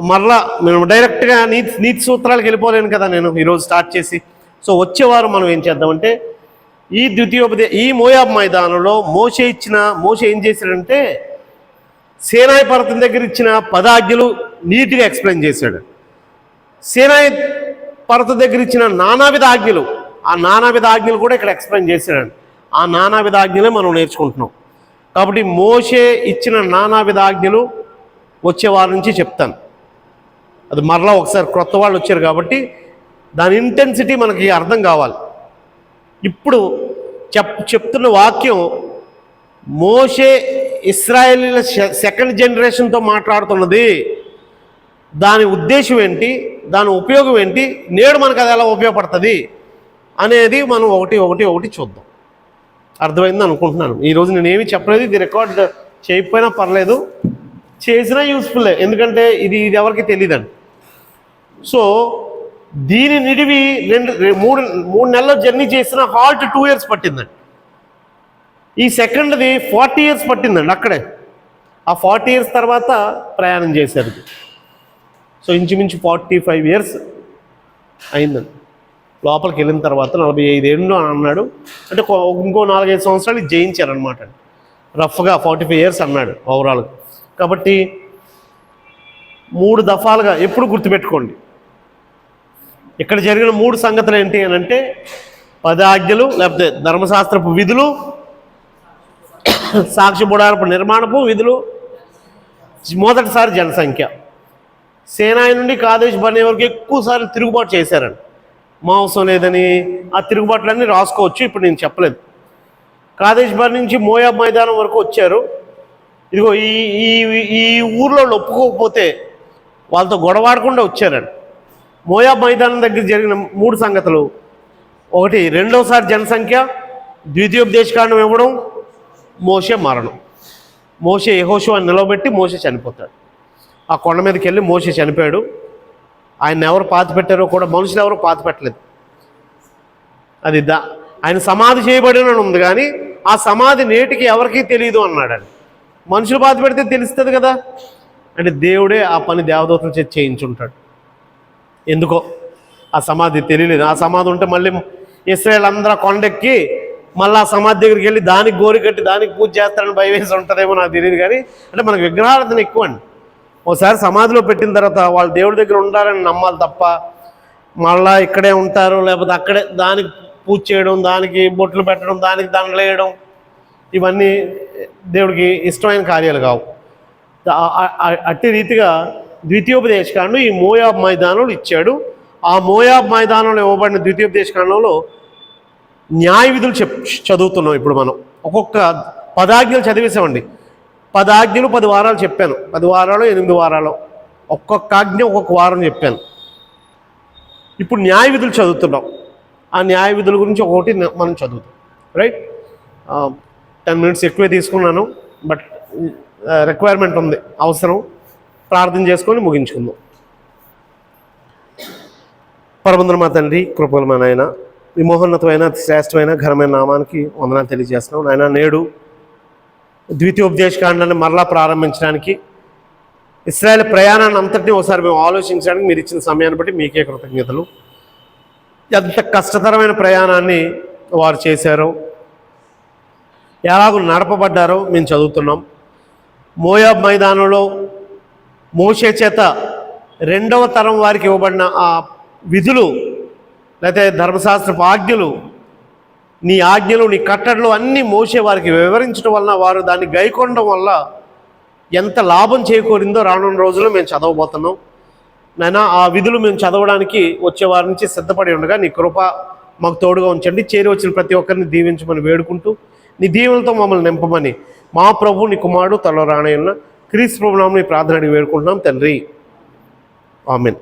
Speaker 3: మరలా మేము డైరెక్ట్గా నీతి సూత్రాలకు వెళ్ళిపోలేను కదా నేను ఈరోజు స్టార్ట్ చేసి. సో వచ్చేవారు మనం ఏం చేద్దామంటే, ఈ మోయాబ్ మైదానంలో మోషే ఏం చేశాడంటే, సీనాయి పర్వతం దగ్గర ఇచ్చిన 10 ఆజ్ఞలు నీట్గా ఎక్స్ప్లెయిన్ చేశాడు. సీనాయి పర్వతం దగ్గర ఇచ్చిన నానావిధ ఆజ్ఞలు, ఆ నానావిధ ఆజ్ఞలు కూడా ఇక్కడ ఎక్స్ప్లెయిన్ చేశాడండి. ఆ నానావిధ ఆజ్ఞలే మనం నేర్చుకుంటున్నాం. కాబట్టి మోషే ఇచ్చిన నానావిధ ఆజ్ఞలు వచ్చే వారి నుంచి చెప్తాను. అది మరలా ఒకసారి క్రొత్త వాళ్ళు వచ్చారు కాబట్టి దాని ఇంటెన్సిటీ మనకి అర్థం కావాలి. ఇప్పుడు చెప్తున్న వాక్యం మోషే ఇశ్రాయేలీల సెకండ్ జనరేషన్తో మాట్లాడుతున్నది. దాని ఉద్దేశం ఏంటి, దాని ఉపయోగం ఏంటి, నేడు మనకు అది ఎలా ఉపయోగపడుతుంది అనేది మనం ఒకటి చూద్దాం. అర్థమైంది అనుకుంటున్నాను. ఈరోజు నేనేమి చెప్పలేదు, ఇది రికార్డ్ చేయకపోయినా పర్లేదు, చేసినా యూస్ఫుల్లే, ఎందుకంటే ఇది ఎవరికి తెలియదండి. సో దీని నిడివి మూడు నెలల జర్నీ చేసిన హాల్ట్ 2 years పట్టిందండి. ఈ సెకండ్ది 40 years పట్టిందండి అక్కడే. ఆ 40 years తర్వాత ప్రయాణం చేశారు. సో ఇంచుమించు 45 years అయిందండి. లోపలికి వెళ్ళిన తర్వాత 45 ఏళ్ళు అని అన్నాడు. అంటే ఇంకో 4-5 సంవత్సరాలు జయించారనమాట. రఫ్గా 45 years అన్నాడు ఓవరాల్గా. కాబట్టి 3 దఫాలుగా ఎప్పుడు గుర్తుపెట్టుకోండి, ఇక్కడ జరిగిన 3 సంగతులు ఏంటి అని అంటే 10 ఆజ్ఞలు, లేకపోతే ధర్మశాస్త్రపు విధులు, సాక్షి బుడారపు నిర్మాణపు విధులు, మొదటిసారి జనసంఖ్య. సేనాయి నుండి కాదేశ్ బర్నే వరకు ఎక్కువసార్లు తిరుగుబాటు చేశారండి. మాంసం లేదని ఆ తిరుగుబాట్లన్నీ రాసుకోవచ్చు, ఇప్పుడు నేను చెప్పలేదు. కాదేశ్ బర్నే నుంచి మోయాబ్ మైదానం వరకు వచ్చారు. ఇదిగో ఈ ఊర్లో ఒప్పుకోకపోతే వాళ్ళతో గొడవాడకుండా వచ్చారండి. మోయాబ్ మైదానం దగ్గర జరిగిన 3 సంగతులు: ఒకటి రెండోసారి జనసంఖ్య, ద్వితీయోపదేశకాండం ఇవ్వడం, మోషే మరణం. మోషే యెహోషువని నిలవబెట్టి మోషే చనిపోతాడు. ఆ కొండ మీదకి వెళ్ళి మోషే చనిపోయాడు. ఆయన ఎవరు పాతి పెట్టారో కూడా మనుషులు ఎవరు పాతి పెట్టలేదు. అది ఆయన సమాధి చేయబడిన ఉంది, కానీ ఆ సమాధి నేటికి ఎవరికీ తెలియదు అన్నాడు. మనుషులు పాతి పెడితే తెలుస్తుంది కదా. అంటే దేవుడే ఆ పని దేవదూతల చేత చేయించుంటాడు. ఎందుకో ఆ సమాధి తెలియలేదు. ఆ సమాధి ఉంటే మళ్ళీ ఇశ్రాయేల్ అందరూ కొండెక్కి మళ్ళీ ఆ సమాధి దగ్గరికి వెళ్ళి దానికి గోరి కట్టి దానికి పూజ చేస్తారని భయవేసి ఉంటుందేమో నాకు తెలియదు. కానీ అంటే మనకు విగ్రహారాధన ఎక్కువ అండి. ఒకసారి సమాధిలో పెట్టిన తర్వాత వాళ్ళు దేవుడి దగ్గర ఉండాలని నమ్మాలి తప్ప మళ్ళా ఇక్కడే ఉంటారు, లేకపోతే అక్కడే దానికి పూజ చేయడం, దానికి బొట్లు పెట్టడం, దానికి దండలు వేయడం, ఇవన్నీ దేవుడికి ఇష్టమైన కార్యాలు కావు. అట్టి రీతిగా ద్వితీయోపదేశకాండం ఈ మోయాబ్ మైదానంలో ఇచ్చాడు. ఆ మోయాబ్ మైదానంలో ఇవ్వబడిన ద్వితీయోపదేశకాండంలో న్యాయ విధులు చదువుతున్నాం. ఇప్పుడు మనం ఒక్కొక్క 10 ఆజ్ఞలు చదివేసామండి. 10 ఆజ్ఞలు 10 వారాలు చెప్పాను. 10 వారాలు 8 వారాలు, ఒక్కొక్క ఆజ్ఞ ఒక్కొక్క వారం చెప్పాను. ఇప్పుడు న్యాయ విధులు చదువుతున్నాం. ఆ న్యాయ విధుల గురించి ఒకటి మనం చదువుతాం. రైట్, 10 minutes ఎక్కువే తీసుకున్నాను, బట్ రిక్వైర్మెంట్ ఉంది, అవసరం. ప్రార్థన చేసుకొని ముగించుకుందాం. పరమందున మా తండ్రి, కృపల మా నాయన, ఈ మహోన్నతమైన శ్రేష్టమైన ఘనమైన నామానికి వందనాలు తెలియజేస్తున్నాం నాయన. నేడు ద్వితీయోపదేశకాండాన్ని మరలా ప్రారంభించడానికి, ఇశ్రాయేల్ ప్రయాణాన్ని అంతటినీ ఒకసారి మేము ఆలోచించడానికి మీరు ఇచ్చిన సమయాన్ని బట్టి మీకే కృతజ్ఞతలు. ఎంత కష్టతరమైన ప్రయాణాన్ని వారు చేశారో, ఎలాగో నడపబడ్డారో మేము చదువుతున్నాం. మోయాబ్ మైదానంలో మోషే చేత 2వ తరం వారికి ఇవ్వబడిన ఆ విధులు, లేకపోతే ధర్మశాస్త్రపు ఆజ్ఞలు, నీ ఆజ్ఞలు, నీ కట్టడలు అన్నీ మోషే వారికి వివరించడం వలన వారు దాన్ని గైకొనడం వల్ల ఎంత లాభం చేకూరిందో రానున్న రోజుల్లో మేము చదవబోతున్నాం నాయనా. ఆ విధులు మేము చదవడానికి వచ్చే వారి నుంచి సిద్ధపడి ఉండగా నీ కృప మాకు తోడుగా ఉంచండి. చేరి వచ్చిన ప్రతి ఒక్కరిని దీవించమని వేడుకుంటూ, నీ దీవెనలతో మమ్మల్ని నింపమని మా ప్రభు నీ కుమారుడు తలో రానయ్యున్న క్రీస్తు ప్రభువు నామమున ప్రార్థన అడిగి వేడుకుంటున్నాం తండ్రి. ఆమేన్.